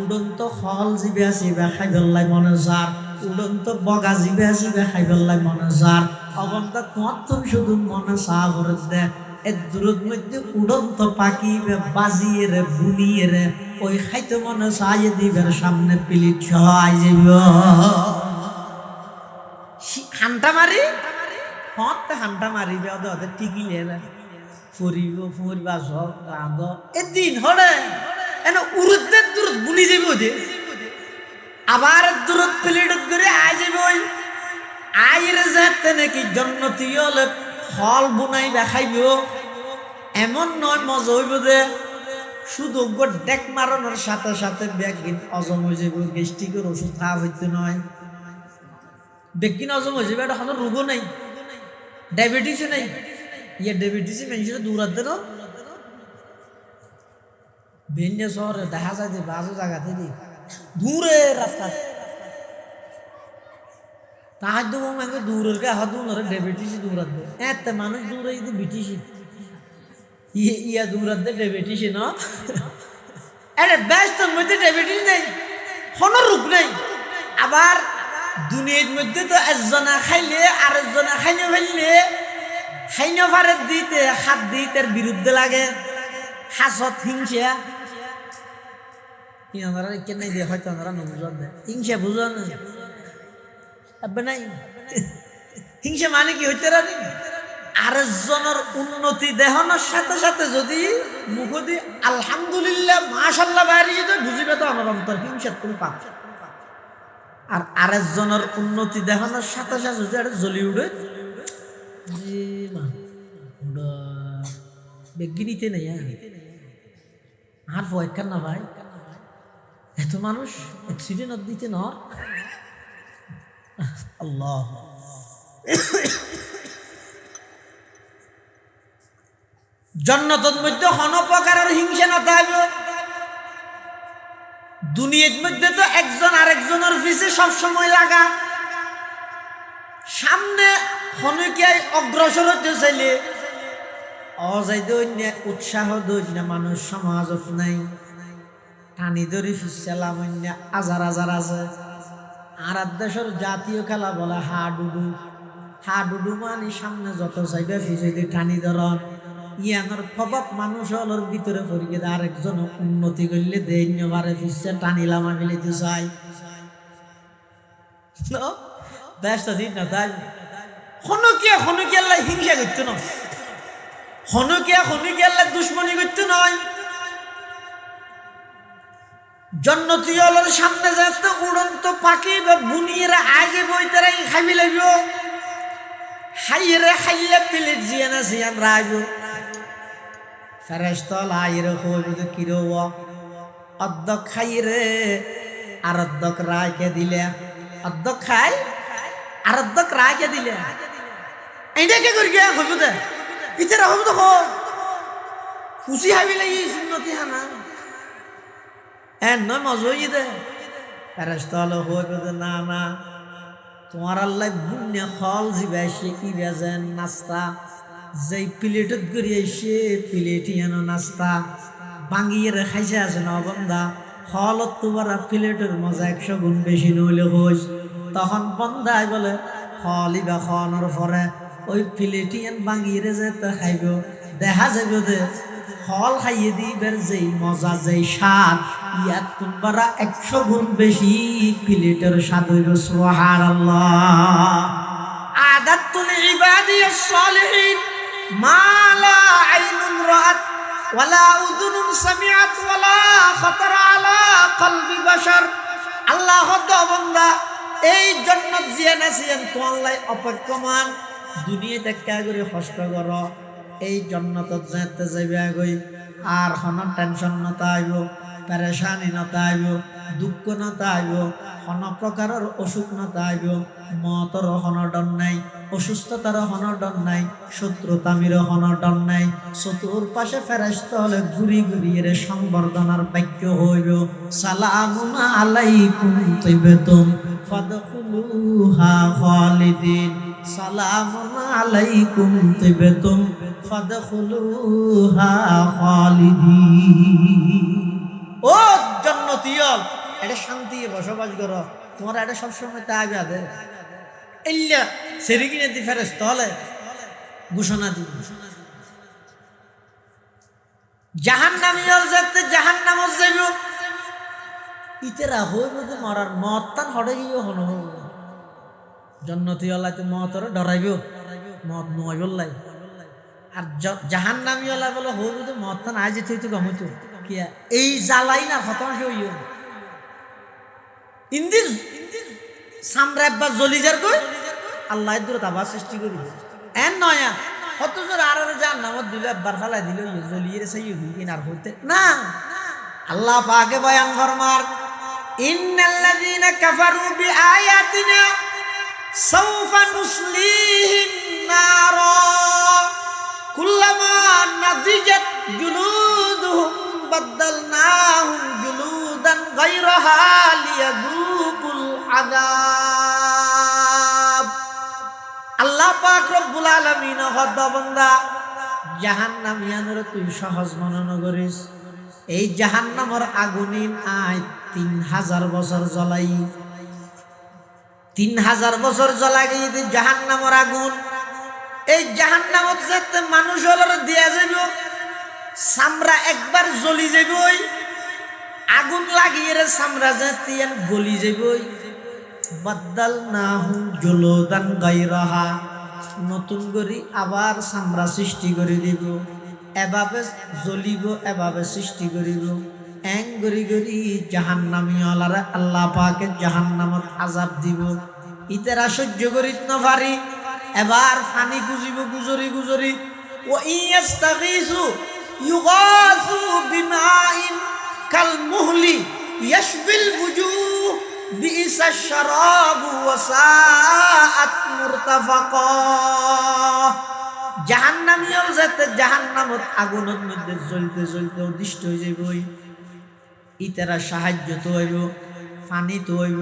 A: উড়ন্ত ফল জিবে আসিবে খাইবল্লাই মনে যার উড়ন্ত বগা জিবে আসিবে খাইবল্লাই মনে যার অবন্দা তোমার শুধু মনে চা ভরে দে এর দূরের মধ্যে উড়ন্ত পাখি বাজিয়ে রে বুনিয়ে রে ওই খাইতে মনে চাই দিবের সামনে পিলিট সহ আই যাব হান্টা মারি হতে হান্টা মারিবে ওদের টিকিলে না ফুরিব ফুরবা সব রাঁধ এদিন হরে এন উরুদের দূর বুনি যাব ওদের আবার দূরত প্লেট করে আই যাব ওই আইরে যেতে নাকি জন্নতি হলে ফল বুনাই দেখাইব এমন নয় মজা হইব যে শুধু ডেক মারানোর সাথে সাথে ব্যাগিন অজম হয়ে যাব গ্যাস্ট্রিকের ওষুধ খাওয়া হইতে নয় ব্যাগিন অজম হয়ে যাবে এটা কোনো রোগও নেই ডায়াবেটিসও নেই ইয়ে ডায়াবেটিসে মানুষের দূরাতে না ভিন্ন শহরে দেখা যায় যে বাজু জায়গা থেকে দূরে রাস্তা তাহার দেবো আমাকে দূরের গে হাত দূরে ডায়াবেটিস দূরাতে এত মানুষ দূরে যদি বিটিসি ইয়া দূরাতে ডায়াবেটিস না আরে ব্যস্তের মধ্যে ডায়াবেটিস নেই কোনো রোগ নেই আবার দুনিয়ার মধ্যে তো একজনা খাইলে আর একজনা খাইনে ফেললে খাইনে পারে দিতে হাত দিতে বিরুদ্ধে লাগে হাসত হিংসা আপনারা কেন দিয়ে হয়তো আপনারা নবুঝন দেয় হিংসা বুঝো না আব্বা নাই হিংসা মানে কি হইতে রানি আরেকজনের উন্নতি দেখানোর সাথে সাথে যদি মুখ দিয়ে আলহামদুলিল্লাহ মাশাআল্লাহ বাইরে যদি বুঝিবে তো আমার অন্তর হিংসা তুমি পাপ আর আরেকজনের উন্নতি দেখানোর সাথে সাথে যদি একটা জ্বলি উঠে জি মা বেগিনিতে নেই আর ভয়কার না ভাই এত মানুষ অ্যাক্সিডেন্ট দিতে না আল্লাহ জান্নাতের মধ্যে কোন প্রকারের হিংসা না থাকবে দুনিয়ার মধ্যে তো একজন আরেকজনের পিছে সব সময় লাগা সামনে হনকে অগ্রসর হতে চাইলে অযাইতে অন্য উৎসাহ দৈন্য মানুষ সমাজত নাই টানি ধরি ফিসালাম অন্য হাজার হাজার আছে আর দেশের জাতীয় খেলা বলে হাডুডু মানে সামনে যত চাইবে ফিসে টানি ধরন ইয়ানোর প্রভাব মানুষ হলোর ভিতরে পড়িয়ে আরেকজন উন্নতি করলে দৈন্যবারে ফিসে টানিলাম আমি লিতে চাই দেশটা দিন না তাই হনুকিয়া আল্লাহ হিংসা করতে না হনুকিয়া আল্লাহ দুশ্মনী করতে নয় জন্নতি হলোর সামনে যাতে উড়ন্ত পাখি বা বুনিয়েরা আগে বই তারাই খাবি লাগব হাইরে খাইলে প্লেট জিয়ানা জিয়ান রাইব ফেরেশতা লাইরে হইব কিরো অর্ধক খাইরে আর অর্ধক রায়কে দিলে অর্ধক খাই আর অর্ধক রায়কে দিলে এইটা কে করি গিয়া হইব দে ইতারা হইব তো খুশি হাবি লাগি সুন্নতি হানা নয় মজই দে ফেরেশতা হইব দে না না তোমার আল্লাহ বুনে ফল জিবে সে কি বেজেন নাস্তা যেই প্লেটত গড়ি আইসে প্লেটই এনো নাস্তা ভাঙিয়ে খাইছে আছে না বন্ধা ফলত তোমার প্লেটের মজা 100 গুণ বেশি নইলে হইস তখন বন্ধাই বলে ফলই বা খাওয়ানোর পরে ওই প্লেটই এন ভাঙিয়ে যেতে খাইব দেখা যাবে দে ফল খাইয়ে দিবের যেই মজা যেই স্বাদ ইয়াত তোমরা 100 গুণ বেশি প্লেটের স্বাদ হইব সুবহানাল্লাহ আদাতুল ইবাদিয়াস সালিহিন মা লা আইনুন রাআত ওয়ালা উযুনুন সামিআত ওয়ালা খাতারা আলা কলবি বাশার আল্লাহ বান্দা এই জান্নাত জিয়ানা সিয়ান তো আল্লাহ অপেক্ষমান দুনিয়াতে কা করে কষ্ট করো এই জান্নাতত যেতে যাবে আগই আর কোনো টেনশন না তাইব পেরেশানি না তাইব দুঃখ না তাইব কোন প্রকারের অসুখ না তাইব, মতর হনডন নাই, অসুস্থতার হনডন নাই, শত্রুতামির হনডন নাই। চতুর্পাশে ফেরেশতা হলে ঘুরি ঘুরিয়ে সংবর্ধনার বাক্য হইব, সালামুন আলাইকুম তিবতুম ফাদখুলুহা খালিদিন, সালামুন আলাইকুম তিবতুম ফাদখুলুহা খালিদিন। ও জান্নাতীয়ল, এটা শান্তি বসবাস করো, তোমার এটা সবসময় তাইবে আদে এল্লা সেরিকিনে দি ফেরেশতা হলে ঘোষণা দি। জাহান্নামীয়ল যেতে জাহান্নামত যাইব, ইতেরা হইব যে মরার মত তান হড়ে গিয়ে হলো। জান্নাতীয়ল আইতে মতরে ডরাইব, মত নয়বল্লাই। আর জাহান্নামীয়লা বলে হইব যে মত তান আজ যেতে হইতে গমইতো কিয়া এই জ্বালাই না হতাশ হইও। ইন্দির সামরা একবার জ্বলি যার কই আল্লাহ দূরত আবার সৃষ্টি করি এন নয়া কত জোর আর জাহান্নামত দিলে একবার ফালাই দিল জ্বলিয়ে সেই কিনার হইতে না। আল্লাহ পাকে বয়ান ফরমার, ইন্নাল্লাযীনা কাফারু বিআয়াতিনা সাওফা নুসলিহিম নারা কুল্লামা নাদিজাত জুলুদুহুম বাদদালনাহুম জুলুদান গায়রাহা লিয়াযুকুল আযাব। আল্লাহ পাক রব্বুল আলামিন হদ বান্দা জাহান্নামিয়ানের তুই সহজ মনে নগরিস। এই জাহান্নামের আগুনিন আয় 3000 বছর জ্বলাই, 3000 বছর জ্বলাই গিয়ে জাহান্নামের আগুন। এই জাহান্নামত যেতে মানুষ হলর দিয়া যাইব, সামরা একবার জ্বলি যাইবই, আগুন লাগিয়ে রে সামরা যেতে গলি যাইবই। বাদদালনাহুম জুলুদান গায়রাহা, নতুন করে আবার সামরা সৃষ্টি করে দিব, এভাবে জ্বলিব, এভাবে সৃষ্টি করিব। এং গরি গরি জাহান্নামীওয়ালারা আল্লাহ পাকে জাহান্নামত আযাব দিব। ইতেরা সহ্য করিত না পারি, এবার ফানি গুজিব গুজরি গুজরি। ও ইয়াস্তাগীসু ইউগাসু বিমাইন কাল মুহলি ইয়াশবিল বুজুহ বিইসাশ শারাবু ওয়া সাআত মুরতাফাকা। জাহান্নামীও যেতে জাহান্নামত আগুনের মধ্যে জ্বলতে জ্বলতে অদৃষ্ট হয়ে যাইবই। ইতারা সাহায্য তো হইব, ফানি তো হইব,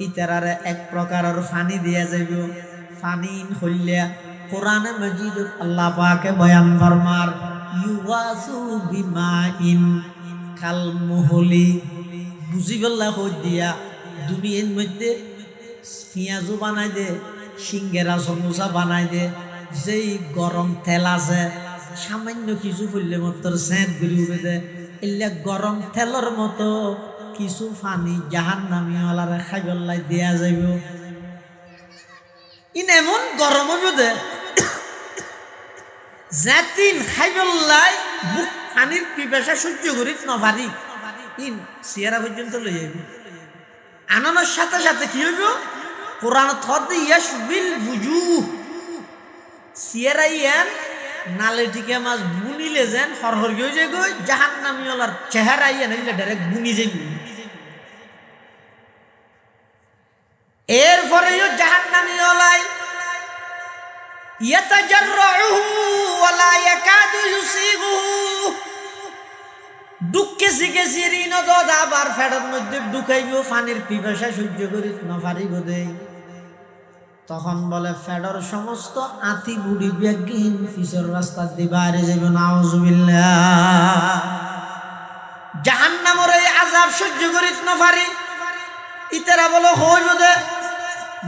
A: ইতারার এক প্রকারের ফানি দিয়া যাইব। ফানি হইলে কোরআনে মাজিদত আল্লাহ পাকে বয়ান ফরমার, ইউগাসু বিমাইন কাল মুহলি, বুঝি গল্লা হই দিয়া দুনিয়ার মধ্যে পেঁয়াজও বানাই দে, সিঙ্গেরা সমোসা বানাই দে, যেই গরম তেল আছে সামান্য কিছু ফুললে মতো সেঁত গুলি উঠে দে, এলে গরম তেলের মতো কিছু ফানি জাহান্নামীওয়ালারে খাইবল্লাই দেয়া যাইব। ইন এমন গরম হইব দে যেদিন খাইবল্লাই বুক পানির পিপাসা সহ্য করিত নপারি, ইন সিয়ারা পর্যন্ত লই যাইব। আনানোর সাথে সাথে কি হইব, কোরআন থতে ইয়াশবিল বুজুহ, সিয়ারা ইয়ান নালে টিকে মাছ বুনিলে যেন হরহর গিয়ে যায় গই জাহান্নামীওয়ালার চেহারা ইয়ান এলে ডাইরেক্ট বুনি যাইব। এরপরেও জাহান্নামীওয়ালাই ইয়াতাজাররুহু ওয়ালা ইয়াকাদু ইউসিগুহু, দুঃখে শিখে সিরিন আবার ফেডার মধ্যে ঢুকাইব, পানির পিপাসা সহ্য করিত না পারিব দে। তখন বলে ফেডর সমস্ত আতি বুড়ি ব্যাগিন ফিসের রাস্তা দিয়ে বাইরে যাবে, নাউজুবিল্লাহ। জাহান্নামের এই আযাব সহ্য করিত না পারি, ইতারা বলো হইব দে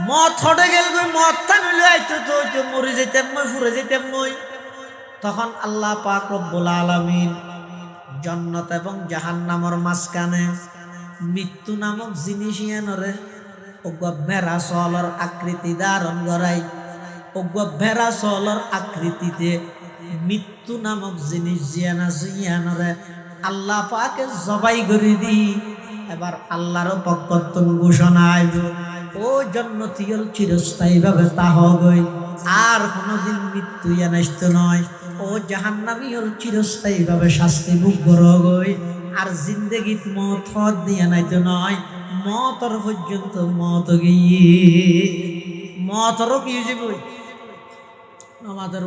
A: মদ হটে গেল গই, মদ টানিলে আইতো তো হইতো মরে যেতাম মই, ফুরে যেতাম মই। তখন আল্লাহ পাক রব্বুল আলামিন জান্নাত এবং জাহান্নামের মাঝখানে মৃত্যু নামক জিনিস ইয়ানরে ভেড়া চলর আকৃতি ধারণ করাই, ভেড়া চলর আকৃতিতে মৃত্যু নামক জিনিস জিয়ান আছে ইয়ানরে আল্লাহ পাকে জবাই করে দি। এবার আল্লাহর পক্ষ থেকে ঘোষণা আইব, ও জান্নাতীয়ল চিরস্থায়ী ভাবে তাহ গই, আর কোনদিন মৃত্যু ইয়ান আসতে নয়। ও জাহান্নামীয়ল চিরস্থায়ী ভাবে শাস্তি ভোগ করো গই, আর জিন্দেগিত মত হদ দিয়া নাই তো নয় মতর পর্যন্ত মত গিয়ে মতরও কি যাব আমাদের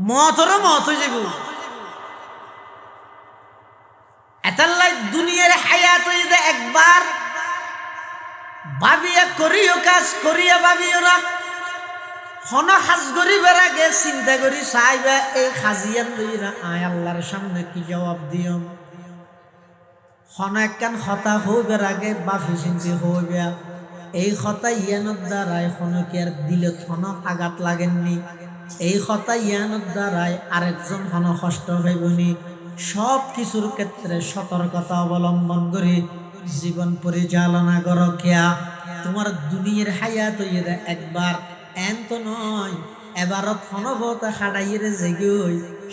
A: মতরও মত হয়ে যাব এতাল্লাই দুনিয়ার হায়াত হইতে একবার ভাবিয়া করিও কাজ করিয়া ভাবিও না হন হাজ করিবার আগে চিন্তা করি চাইবা এই হাজিয়ান লইরা আয় আল্লাহর সামনে কি জবাব দিও হন একখান হতা হইবার আগে বাফি চিন্তি হইবা এই হতা ইয়ানোর দ্বারায় হনকে আর দিলে হন আঘাত লাগেননি এই হতা ইয়ানোর দ্বারায় আরেকজন হন কষ্ট হইবনি সব কিছুর ক্ষেত্রে সতর্কতা অবলম্বন করে জীবন পরিচালনা করো কেয়া তোমার দুনিয়ার হায়াত হইয়া একবার এত নয় এবারত হনবতা খাড়াইয়ে জেগে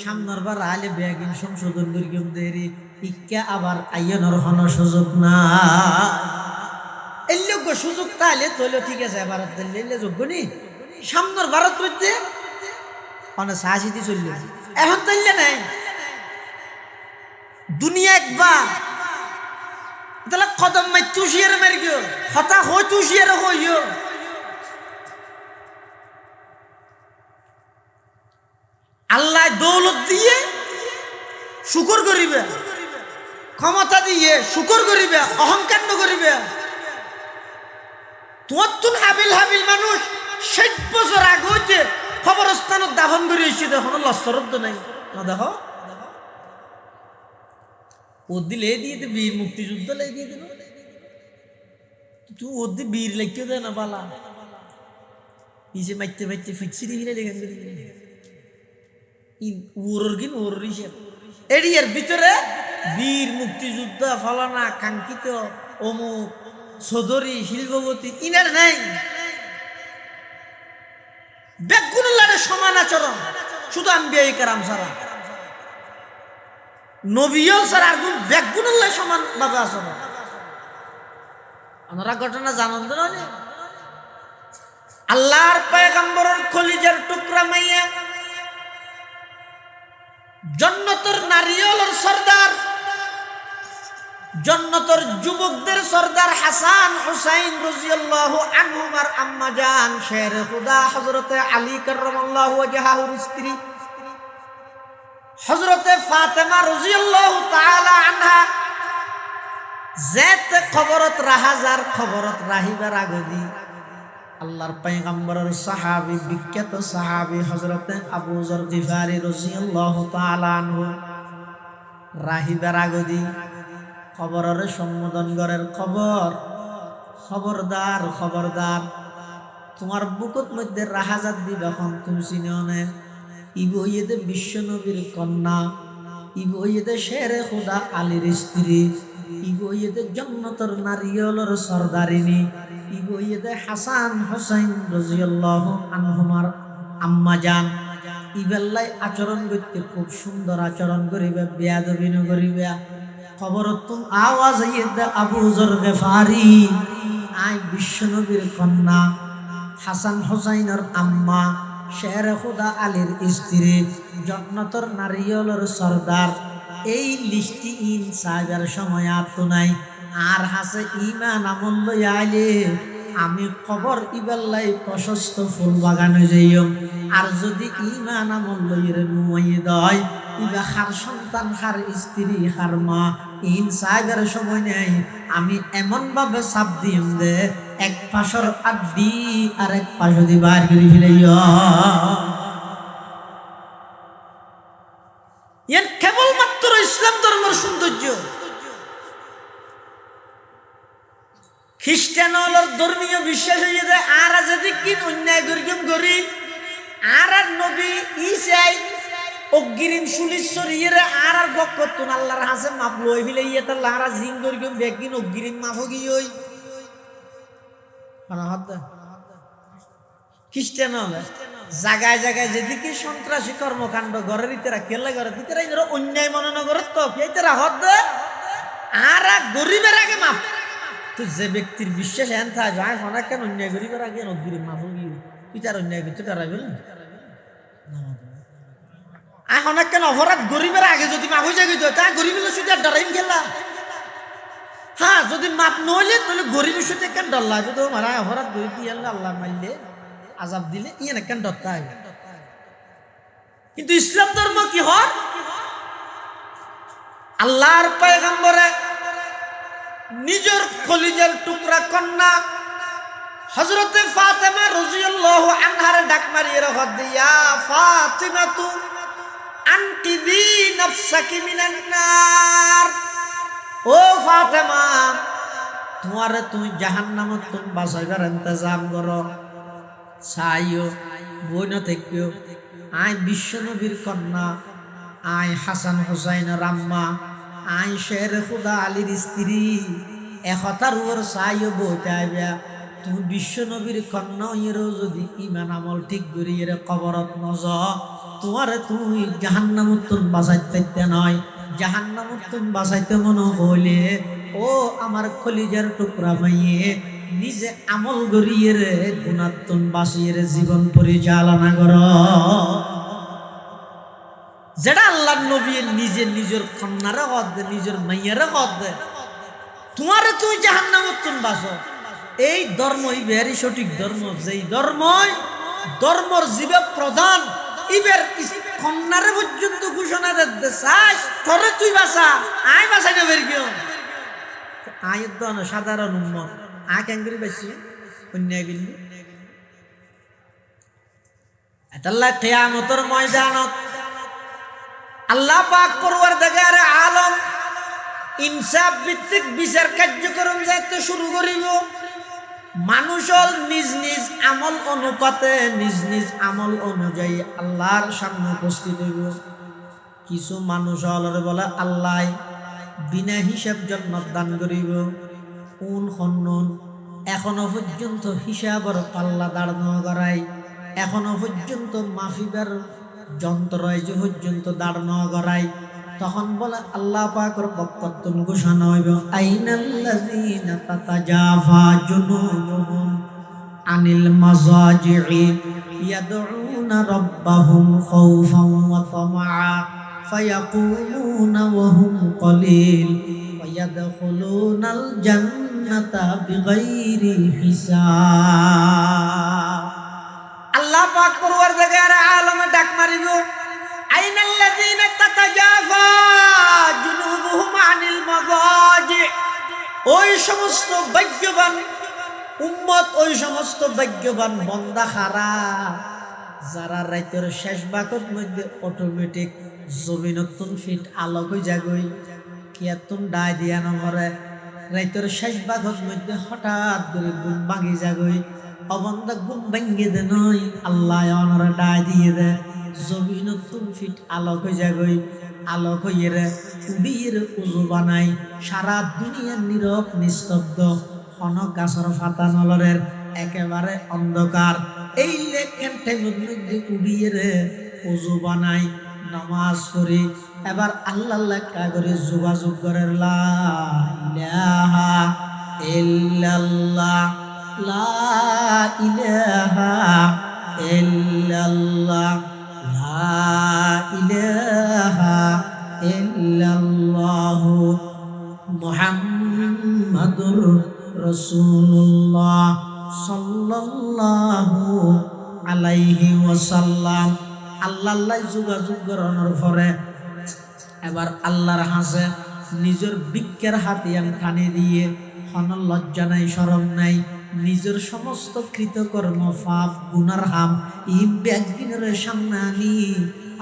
A: সামনের বার আলে ব্যাগিন সংশোধন করি দেরি ইকা আবার আইয়নের হন সুযোগ না এলে সুযোগ তাহলে তৈল ঠিক আছে এবারত দিলে যোগ্য নি সামনের ভারত মধ্যে অনেক সাহসিতি চললে এখন তৈলে নাই দুনিয়া একবার তাহলে কদম মাই তুষিয়ার মারি গিয়ে হতা হই তুষিয়ার হইও আল্লাহ দৌলত দিয়ে শুকর করিবে ক্ষমতা দিয়ে শুকর করিবে অহংকার করিবে তোমার তুন হাবিল হাবিল মানুষ ৬০ বছর আগে হইতে খবরস্থানত দাফন করে এসে দেখো লস্করত নাই না দেখো ও দিলে দিয়ে দে বীর মুক্তিযুদ্ধ লাই দিয়ে দিল তুই ওর দিয়ে বীর লেখিও দেয় না বালা নিজে মাইতে মাইতে ফিটছি দিবি না লেখা এর ভিতরে বীর মুক্তিযুদ্ধ ফলানা কাঙ্ক্ষিত অমুক চৌধুরী শিল্পপতি ইনার নাই বেগুনুল্লাহের সমান আচরণ শুধু আম্বিয়া কেরাম ছাড়া নবীও ছাড়া আর কোন বেগুনুল্লাহ সমান ভাবে আচরণ আমরা ঘটনা জানান না আল্লাহর পয়গম্বরের কলিজার টুকরা মাইয়া জন্নতর নারিয়লের সর্দার জন্নতর যুবকদের সর্দার হাসান হুসাইন রাদিয়াল্লাহু আনহুমার আম্মা জান শের খুদা হযরতে আলী কাররামাল্লাহু ওয়াজহাহুর স্ত্রী হযরতে ফাতেমা রাদিয়াল্লাহু তাআলা আনহা যেতে খবরত রাহাজার খবরত রাহিবার আগদি আল্লাহর পয়গম্বরের সাহাবী বিখ্যাত সাহাবী হযরতে আবু যর গিফারি রাদিয়াল্লাহু তাআলা আনহু রাহিবার আগদি খবরের সম্বোধন করার খবরদার খবরদার তোমার বুকত মধ্যে রাহাজাত দিবা এখন তুমি চিনো না ইবো ইয়েদে বিশ্ব নবীর কন্যা ইবো ইয়েদে শেরে খুদা আলীর স্ত্রী ইবো ইয়েদে জান্নাতের নারিয়লের সর্দারিনী ইবো ইয়েদে হাসান হুসাইন রাদিয়াল্লাহু আনহুমার আম্মা জান ইবেল্লাই আচরণ করতে খুব সুন্দর আচরণ করিবে বেয়াদবি করিবে খবর তুম আওয়াজ ইয়েদে আবু যর গিফারি আই বিশ্ব নবীর কন্যা হাসান হুসাইনের আম্মা শের খুদা আলীর স্ত্রী জান্নাতের নারিয়লের সর্দার এই লিস্টি ইন সাহেবের সময় আত নাই আর হাসে ইমান আমল লইয়া আইলে আমি খবর ইবেল্লাই প্রশস্ত ফুল বাগানে যাইম আর যদি ইমান আমল লইরে নুমাইয়ে দেয় ইবা খার সন্তান খার স্ত্রী খার মা ইন সাহেবের সময় নেই আমি এমন ভাবে চাপ দিম দে এক পাশর আড্ডি আর এক পাশ দি বার করে ফেলাইয়া এর কেবলমাত্র ইসলাম ধর্মের সৌন্দর্য খ্রিস্টান হলোর ধর্মীয় বিশ্বাস হয়ে যায় আর যদি কি অন্যায় গরিম করি আর আর নবী ইসাই অগ্রিম সুলিশ্বরীর আর আর বকতন আল্লাহর হাসে মাপ লই ফেলাইয়া তার লারা জিং গরিম বেগিন অগ্রিম মাফ গিয়ে ওই খ্রিস্টান হলে জায়গায় জায়গায় যেদিকে সন্ত্রাসী কর্মকাণ্ড ঘরের ইতারা কেলে ঘরে ভিতরে অন্যায় মনে করত তো এইতারা হদ আর গরিবের আগে মাপ তো যে ব্যক্তির বিশ্বাস এন থা যায় অনেক কেন অন্যায় গরিবের আগে অগ্রিম মাফ গিয়ে তুই তার অন্যায় করতে তারা বল এখন কেন অপরাধ গরিবের আগে যদি মাফ হয়ে যাই তাই গরিবের সুদে ডরাইম গেলা। হ্যাঁ যদি মাপ নইলে তাহলে গরিবের সুদে কেন ডরলা যদি মারা অপরাধ গরিব দিয়ে আল্লাহ মারলে আজাব দিলে ইয়ে না কেন ডরতে হবে। কিন্তু ইসলাম ধর্ম কি হয় আল্লাহর পয়গম্বরে নিজের কলিজার টুকরা কন্যা হযরতে ফাতেমা রাদিয়াল্লাহু আনহার ডাক মারিয়ে রহত দিয়া ফাতিমা তু আনকিদি নফসাকি মিনান নার। ও ফাতেমা তোমারে তুই জাহান্নামত তুম বাঁচাইবার ইন্তজাম করো চাইও বই না থেকেও আয় বিশ্বনবীর কন্যা আয় হাসান হুসাইনের আম্মা আয় শের খুদা আলীর স্ত্রী একতার উপর চাইও বইতে আইবা তুমি বিশ্বনবীর কন্যা এরও যদি ইমান আমল ঠিক করি এর কবরত নজ তোমারে তুমি জাহান্নামত বাঁচাইতে নয় জাহান্নামত বাঁচাইতে মনে হইলে ও আমার কলিজার টুকরা ভাইয়ে নিজে আমল করিয়ে রে গুণাত্তন বাঁচিয়ে রে জীবন পরিচালনা কর। যেটা আল্লাহ নবী নিজে নিজের কন্যারে হদ দে নিজের মাইয়ারে হদ দে তোমারে তুই জাহান্নামত বাঁচো। এই ধর্মই বেরি সঠিক ধর্ম যেই ধর্মর জীবে প্রধান ইবের কন্যারে পর্যন্ত ঘোষণা দে চাস তোরে তুই বাঁচা আয় বাঁচাই না বের কেউ আয়ের দন সাধারণ উম্মত আ ক্যাঙ্গরি বেশি অন্যায় গেলি আল্লাহ কিয়ামতের ময়দানত আল্লাহ পাক পরওয়ারদিগার আলম ইনসাফ ভিত্তিক বিচার কার্যক্রম যাইতে শুরু করিব। মানুষ নিজ নিজ আমল অনুপাতে নিজ নিজ আমল অনুযায়ী আল্লাহর সামনে উপস্থিত হইব। কিছু মানুষ হলরে বলে আল্লাহ বিনা হিসাব জান্নাত দান করিব কোন খন্নন এখনো পর্যন্ত হিসাবের পাল্লা দাঁড়ানো করাই এখনো পর্যন্ত মাফিবার যন্ত্র যে পর্যন্ত দাঁড়ানো করাই তখন বলে আল্লাহ পাকের পক্ষতুন ঘোষণা হইব আইনাল্লাযীনা তাতাজাফা জুনুবুহুম আনিল মাযাজি'i ইয়াদউনা রাব্বাহুম খাউফান ওয়া তামাআ ফায়াকুলুনা ওয়া হুম কলিল ওয়া ইয়াদখুলুনাল জান্নাতা বিগাইরি হিসাব। আল্লাহ পাক পরওয়ারদিগার আলমে ডাক মারিব আইনাল্লাযীনা তাতাজাফা জুনুবুহুম আনিল মাযাজি'। ওই সমস্ত ভাগ্যবান উম্মত ওই সমস্ত ভাগ্যবান বান্দা খারা যারা রাতের শেষ ভাগের মধ্যে অটোমেটিক জমিনতুন ফিট আলোক হয়ে যাগই কিয়াতুন ডাই দিয়া নমরে রাতের শেষ ভাগের মধ্যে হঠাৎ করে ঘুম ভাঙি যাগই অবন্দা ঘুম ভাঙ্গে দে নয় আল্লাহ অনরে ডাই দিয়ে দে জমিনতুন ফিট আলোক হয়ে যাগই আলোক হইয়ে রে উড়িয়ে উজু বানাই সারা দুনিয়ার নীরব নিস্তব্ধ কোন গাছের পাতা নলরের একেবারে অন্ধকার এই লেখেন টাইমের মধ্যে উড়িয়ে রে উজু বানাই নামাজ পড়ি এবার আল্লাহ লেখা করে যোগাযোগ করে লা ইলাহা ইল্লাল্লাহ লা ইলাহা ইল্লাল্লাহ লা ইলাহা ইল্লাল্লাহু মুহাম্মাদুর রাসূলুল্লাহ সাল্লাল্লাহু আলাইহি ওয়াসাল্লাম। আল্লাহ যোগাযোগ করানোর পরে এবার আল্লাহর হাসে নিজের বিজ্ঞের হাতিয়ান টানে দিয়ে কোন লজ্জা নাই শরম নাই নিজের সমস্ত কৃতকর্ম পাপ গুনার হাম এই ব্যাগদিনের সামনে আনি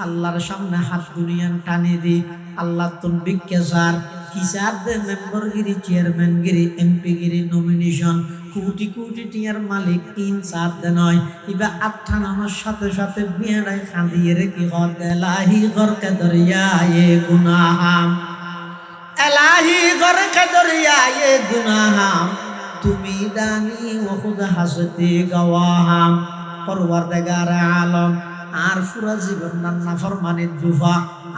A: আল্লাহর সামনে হাত দুনিয়ান টানে দি আল্লাহ তুন বিজ্ঞা স্যার হিসাব দে মেম্বরগিরি চেয়ারম্যানগিরি এমপিগিরি নমিনেশন কোটি কোটি টিয়ার মালিক ইনসাফ দে নয় ইবা আঠানানোর সাথে সাথে বিয়ারাই খাঁদিয়ে রে কি ঘর এলাহি ঘর কে দরিয়া এ গুনাহাম এলাহি ঘর কে দরিয়া এ গুনাহাম তুমি দানি ও খুদ হাসতে গওয়াহাম। পরওয়ারদিগার আলম আর পুরা জীবন নাফরমানির দুফা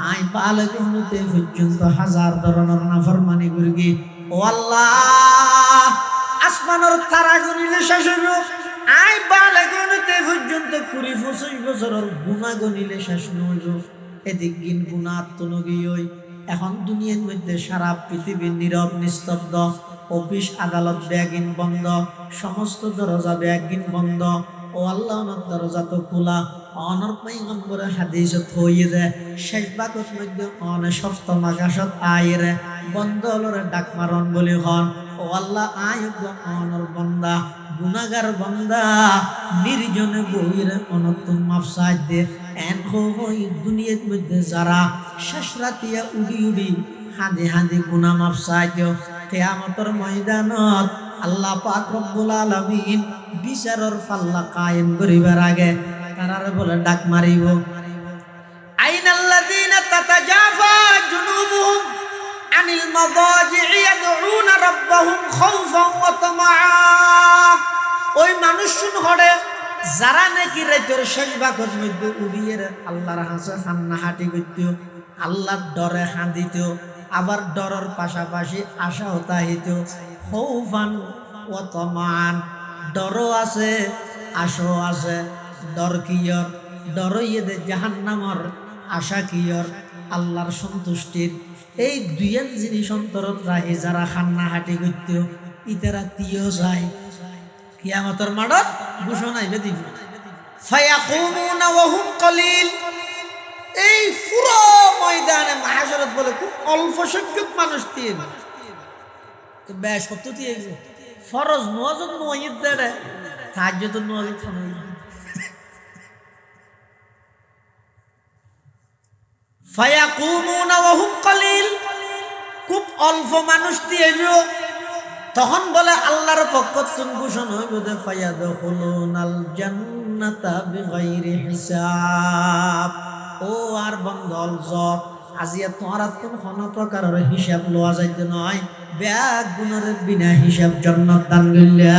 A: আই পালে কোনতে পর্যন্ত হাজার ধরনের নাফরমানি করি ও আল্লাহ আসমানের তারা গনিলে শেষ হইব আই পালে কোনতে পর্যন্ত 20-25 বছরের গুনাহ গনিলে শেষ হইব এদিক গিন গুনাহ তুনগিয়ই। এখন দুনিয়ার মধ্যে সারা পৃথিবী নীরব নিস্তব্ধ, অফিস আদালত ব্যাগিন বন্ধ, সমস্ত দরজা ব্যাগিন বন্ধ। ও আল্লাহ ওনার দরজা তো খোলা। অনর পয়গম্বরের হাদিসত হইয়ে দে শেষ বাকত মধ্যে অনে সপ্তম আকাশত আইরে বন্ধ হলরে ডাক মারন বলি হন। ও আল্লাহ আয় অনর বন্দা গুনাগার বন্দা নির্জনে বইরে অনতুন মাফ সাহায্য দে। এন হই দুনিয়ার মধ্যে যারা শেষ রাতিয়া উড়ি উড়ি হাঁদি হাঁদি গুনাহ মাফ সাহায্য, কিয়ামতের ময়দানত আল্লাহ পাক রব্বুল আলামিন বিচারর ফাল্লা কায়েম করিবার আগে তারারে বলে ডাক মারিব, আইনাল্লাযীনা তাতাজাফা জুনুবুহুম আনিল মাযাজি'i ইয়াদউনা রাব্বাহুম খাউফান ওয়া তামাআ। ওই মানুষ শুন হড়ে যারা নাকি রাতের শেষ ভাগের মধ্যে উড়িয়ে আল্লাহর হাসে খান্না হাঁটি করত, আল্লাহর ডরে হাঁদিত, আবার ডরের পাশাপাশি আশাও তাহিত। খাউফান ওয়া তামাআন, ডরও আছে আশাও আছে। ডর কিয়র? ডর ইয়েদের জাহান্নামর, আশা কিয়র? আল্লাহর সন্তুষ্টির। এই দুইয়ের জিনিস অন্তরত রাহি যারা খান্না হাঁটি করত ইতারা তিও যায় কিয়ামতের মাঠত ঘোষণাইবে দিব, ফায়াকুমুনা ওয়া হুম কলিল। এই পুরো ময়দানে মাহশরত বলে খুব অল্প সংখ্যক মানুষ দিয়ে তো বেশ সত্য দিয়ে ফরজ নওয়াজ নওয়াইদ দেড়ে তাহাজ্জুদ নওয়াজ খানাই ফায়াকুমুনা ওয়া হুম কলিল, খুব অল্প মানুষ দিয়ে তখন বলে আল্লাহর পক্ষ থেকে ঘোষণা হইব যে ফায়াদখুলুনাল জান্নাতা বিগাইরি হিসাব। ও আর বন্ধল জ আজিয়া তোরা তো কোন প্রকারের হিসাব লওয়া যাইতে নয়, ব্যাগ গুণের বিনা হিসাব জান্নাত দান গইলা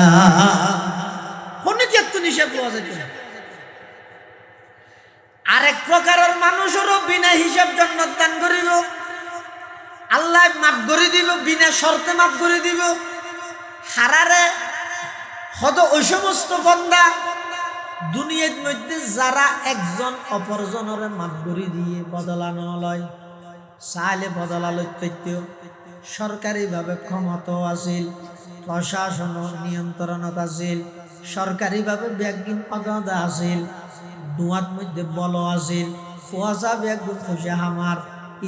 A: কোন কি একটু হিসাব লওয়া যাইতে না। আরেক প্রকারের মানুষেরও বিনা হিসাব জান্নাত দান করিব, আল্লাহ মাফ করে দিব, বিনা শর্তে মাফ করে দিব। হারারে হদ ওই সমস্ত বান্দা দুনিয়ার মধ্যে যারা একজন অপরজনের মাফ করে দিয়ে বদলানো লয়, চাইলে বদলালো তৈত্য সরকারিভাবে ক্ষমতাও আছিল, প্রশাসন নিয়ন্ত্রণত আছিল, সরকারিভাবে ব্যাগিন পদে আছিল, দুয়াত মধ্যে বল আছিল, ফুয়াশা ব্যাগুন খুশি হামার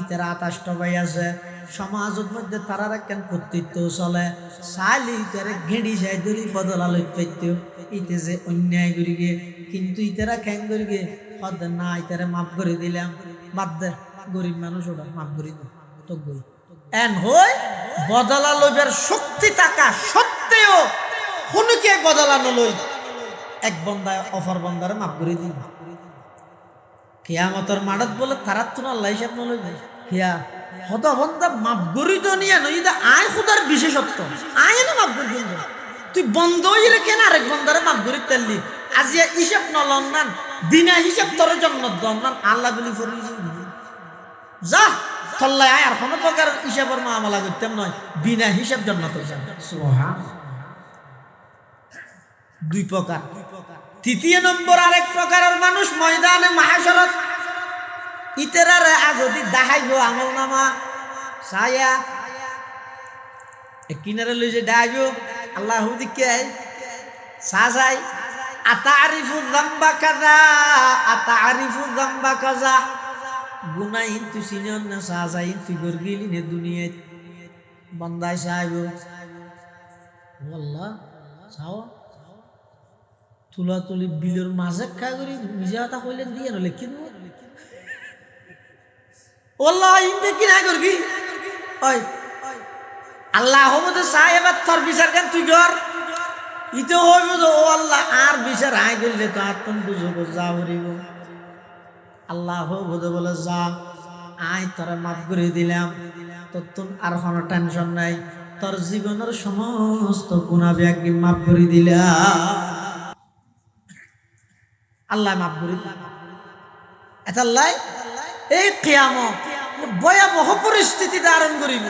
A: ইতারা ২৮টা ভাই আছে। সমাজের মধ্যে তারা কেন কর্তৃত্ব চলে, চাইলে ইতারে ঘেঁড়ি যায় ধরি বদলালো তৈত্য ইতে যে অন্যায় করি গে। কিন্তু ইতারা খ্যাং করি গে হদ না, ইতারে মাফ করে দিলাম, বাদ দে গরিব মানুষ ওটা মাফ করে দে তো গই এন হই বদলা লইবার শক্তি থাকা সত্ত্বেও হুনুকে বদলানো লই এক বন্দায় অফর বন্দারে মাফ করে দিই। কিয়ামতের মাঠত বলে তারা তো আল্লাহ হিসাব নলই হিয়া হত বন্দা মাফ করি তো নিয়ে নই আয় খুদার বিশেষত্ব আয় না মাফ করি তুই বন্ধ হইলে কেন আরেক বন্দারে মাফ করি তেললি আজিয়া হিসাব নলন না বিনা হিসাব তোর জন্য দন আল্লাহ বলি ফরি যা তল্লায় আয় আর কোনো প্রকার হিসাবের মামলা করতাম নয়, বিনা হিসাব জান্নাত যাবে। সুবহানাল্লাহ। দুই প্রকার। তৃতীয় নম্বর আরেক প্রকারের মানুষ ময়দানে মাহশরত ইতরারে আগদি দাহাইব আমল নামা ছায়া কিনারে লই যে দাহাইব আল্লাহ দিকে সাজাই আতারিফু যামবা কাযা আতারিফু যামবা কাযা। গুনাহ তুই চিনন না সাজাই তুই গরগিলি নে দুনিয়াত বান্দাই সাহেব আল্লাহ চাও তুলা তুলি বিলের মাঝে খাই করি নিজে হাতা কইলে দিয়ে নলে কিনবো আল্লাহ ইনতে কি না করবি ওই আল্লাহ হবতে সাহেব তোর বিচার কেন তুই কর ইতে হইব তো ও আল্লাহ আর বিচার আয় করলে তো আর তুমি বুঝবো যা হরিব আল্লাহ হবতে বলে যা আয় তোরা মাফ করে দিলাম তোর তুমি আর কোনো টেনশন নাই, তোর জীবনের সমস্ত গুনাহ ব্যাগি মাফ করে দিলাম। আল্লাহ মাফ করে দিলাম। এতাল্লাই এই কিয়ামত ভয়াবহ পরিস্থিতি ধারণ করিব,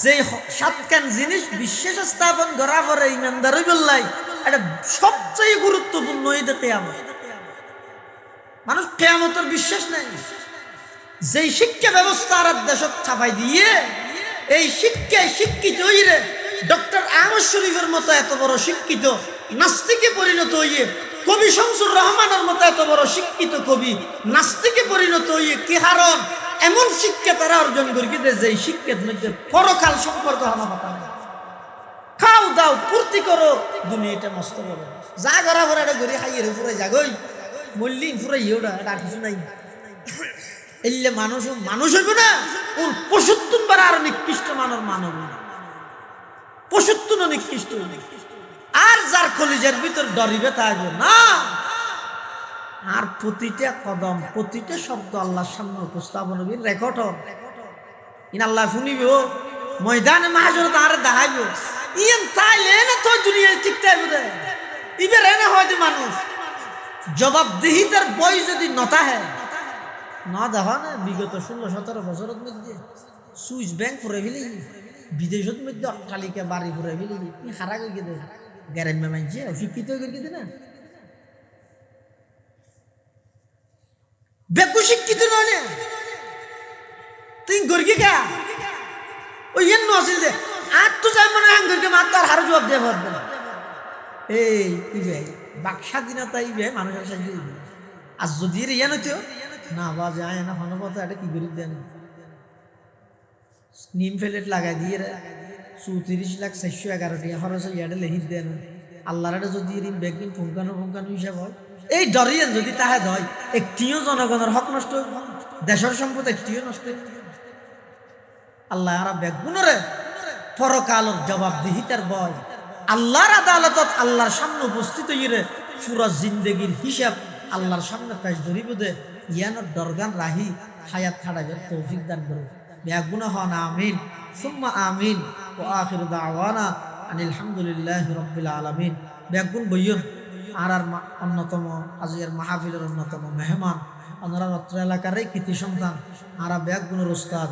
A: যে সাতখান জিনিস বিশ্বাস স্থাপন করা পরে ইমানদার হইবল্লাই এটা সবচেয়ে গুরুত্বপূর্ণ এই কিয়ামত। মানুষ কিয়ামতের বিশ্বাস নাই, যেই শিক্ষা ব্যবস্থা আর দেশত ছাপাই দিয়ে এই শিক্ষায় শিক্ষিত হইরে ডক্টর আহমদ শরীফের মতো এত বড় শিক্ষিত নাস্তিকে পরিণত হইয়ে, কবি শামসুর রহমানের মতো এত বড় শিক্ষিত কবি নাস্তিকে পরিণত হইয়ে কি হারণ এমন শিক্ষা তারা অর্জন করি যে শিক্ষার মধ্যে পরকাল সম্পর্ক হানা পাতা খাও দাও পূর্তি করো দুনিয়াটা মস্ত বড় যা করা পরে একটা গড়ি খাইয়ে ফুরাই যাগই মল্লিন ফুরাই ওটা আর কিছু নাই। এলে মানুষ মানুষ হইব না কোন পশুত্তুন বার আর নিকৃষ্ট মানব মানব পশুত্তুন নিকৃষ্ট আর যার কলিজের ভিতর ডরিবে থাকবে না। আর প্রতিটা কদম প্রতিটা শব্দ আল্লাহর সামনে উপস্থাপন হবে রেকর্ড ইন আল্লাহ শুনিবে ও ময়দানে মাহাজর তার দেখাইব ইন তাইলে না তো দুনিয়ায় ঠিক থাকবে ইবে রেনা হয়তো মানুষ জবাবদিহিতার বই যদি নতা হয় না দেখা না বিগত 16-17 বছরের মধ্যে সুইস ব্যাংক ফুরে ফেলি বিদেশের মধ্যে অট্টালিকা বাড়ি ফুরে ফেলি হারা গিয়ে গেছে গ্যারেন্মে মানছে শিক্ষিত হয়ে গেছে না বেকু শিক্ষিত নয় তুই গর্গি কা ওই এন নছিল যে আর তো যাই মনে হয় গর্গে মাত্র আর হারু জবাব দেওয়া পারবে না। এই ইবে বাক স্বাধীনতা ইবে মানুষের সাথে আর যদি ইয়ান হইতো না বাজে আয় না কোনো কথা এটা কি করি দেন নিম ফেলেট লাগাই দিয়ে 34,411,000 টাকা খরচ ইয়াটা লেখিত দেন আল্লাহর যদি ঋণ ব্যাগিন ফুঙ্কানো হিসাব হয় এই ডরিয়েন যদি তাহে হয় একটিও জনগণের হক নষ্ট দেশের সম্পদ একটিও নষ্ট আল্লাহ আর ব্যাগুনরে পরকালের জবাবদিহিতার ভয় আল্লাহর আদালতত আল্লাহর সামনে উপস্থিত হইরে পুরো জিন্দেগির হিসাব আল্লাহর সামনে পেশ ধরিব দে ইয়ানোর দরগান রাহি হায়াত খাড়াবে তৌফিক দান করুন ব্যাগুনা হন আমিন সুম্মা আমিন ও আখির দাওয়ানা আনিল হামদুলিল্লাহি রাব্বিল আলামিন। ব্যাগুন বইয়ন আর অন্যতম আজকের মাহফিলের অন্যতম মেহমান ওনারা অত্র এলাকারই কৃতি সন্তান আর ব্যাগুনের উস্তাদ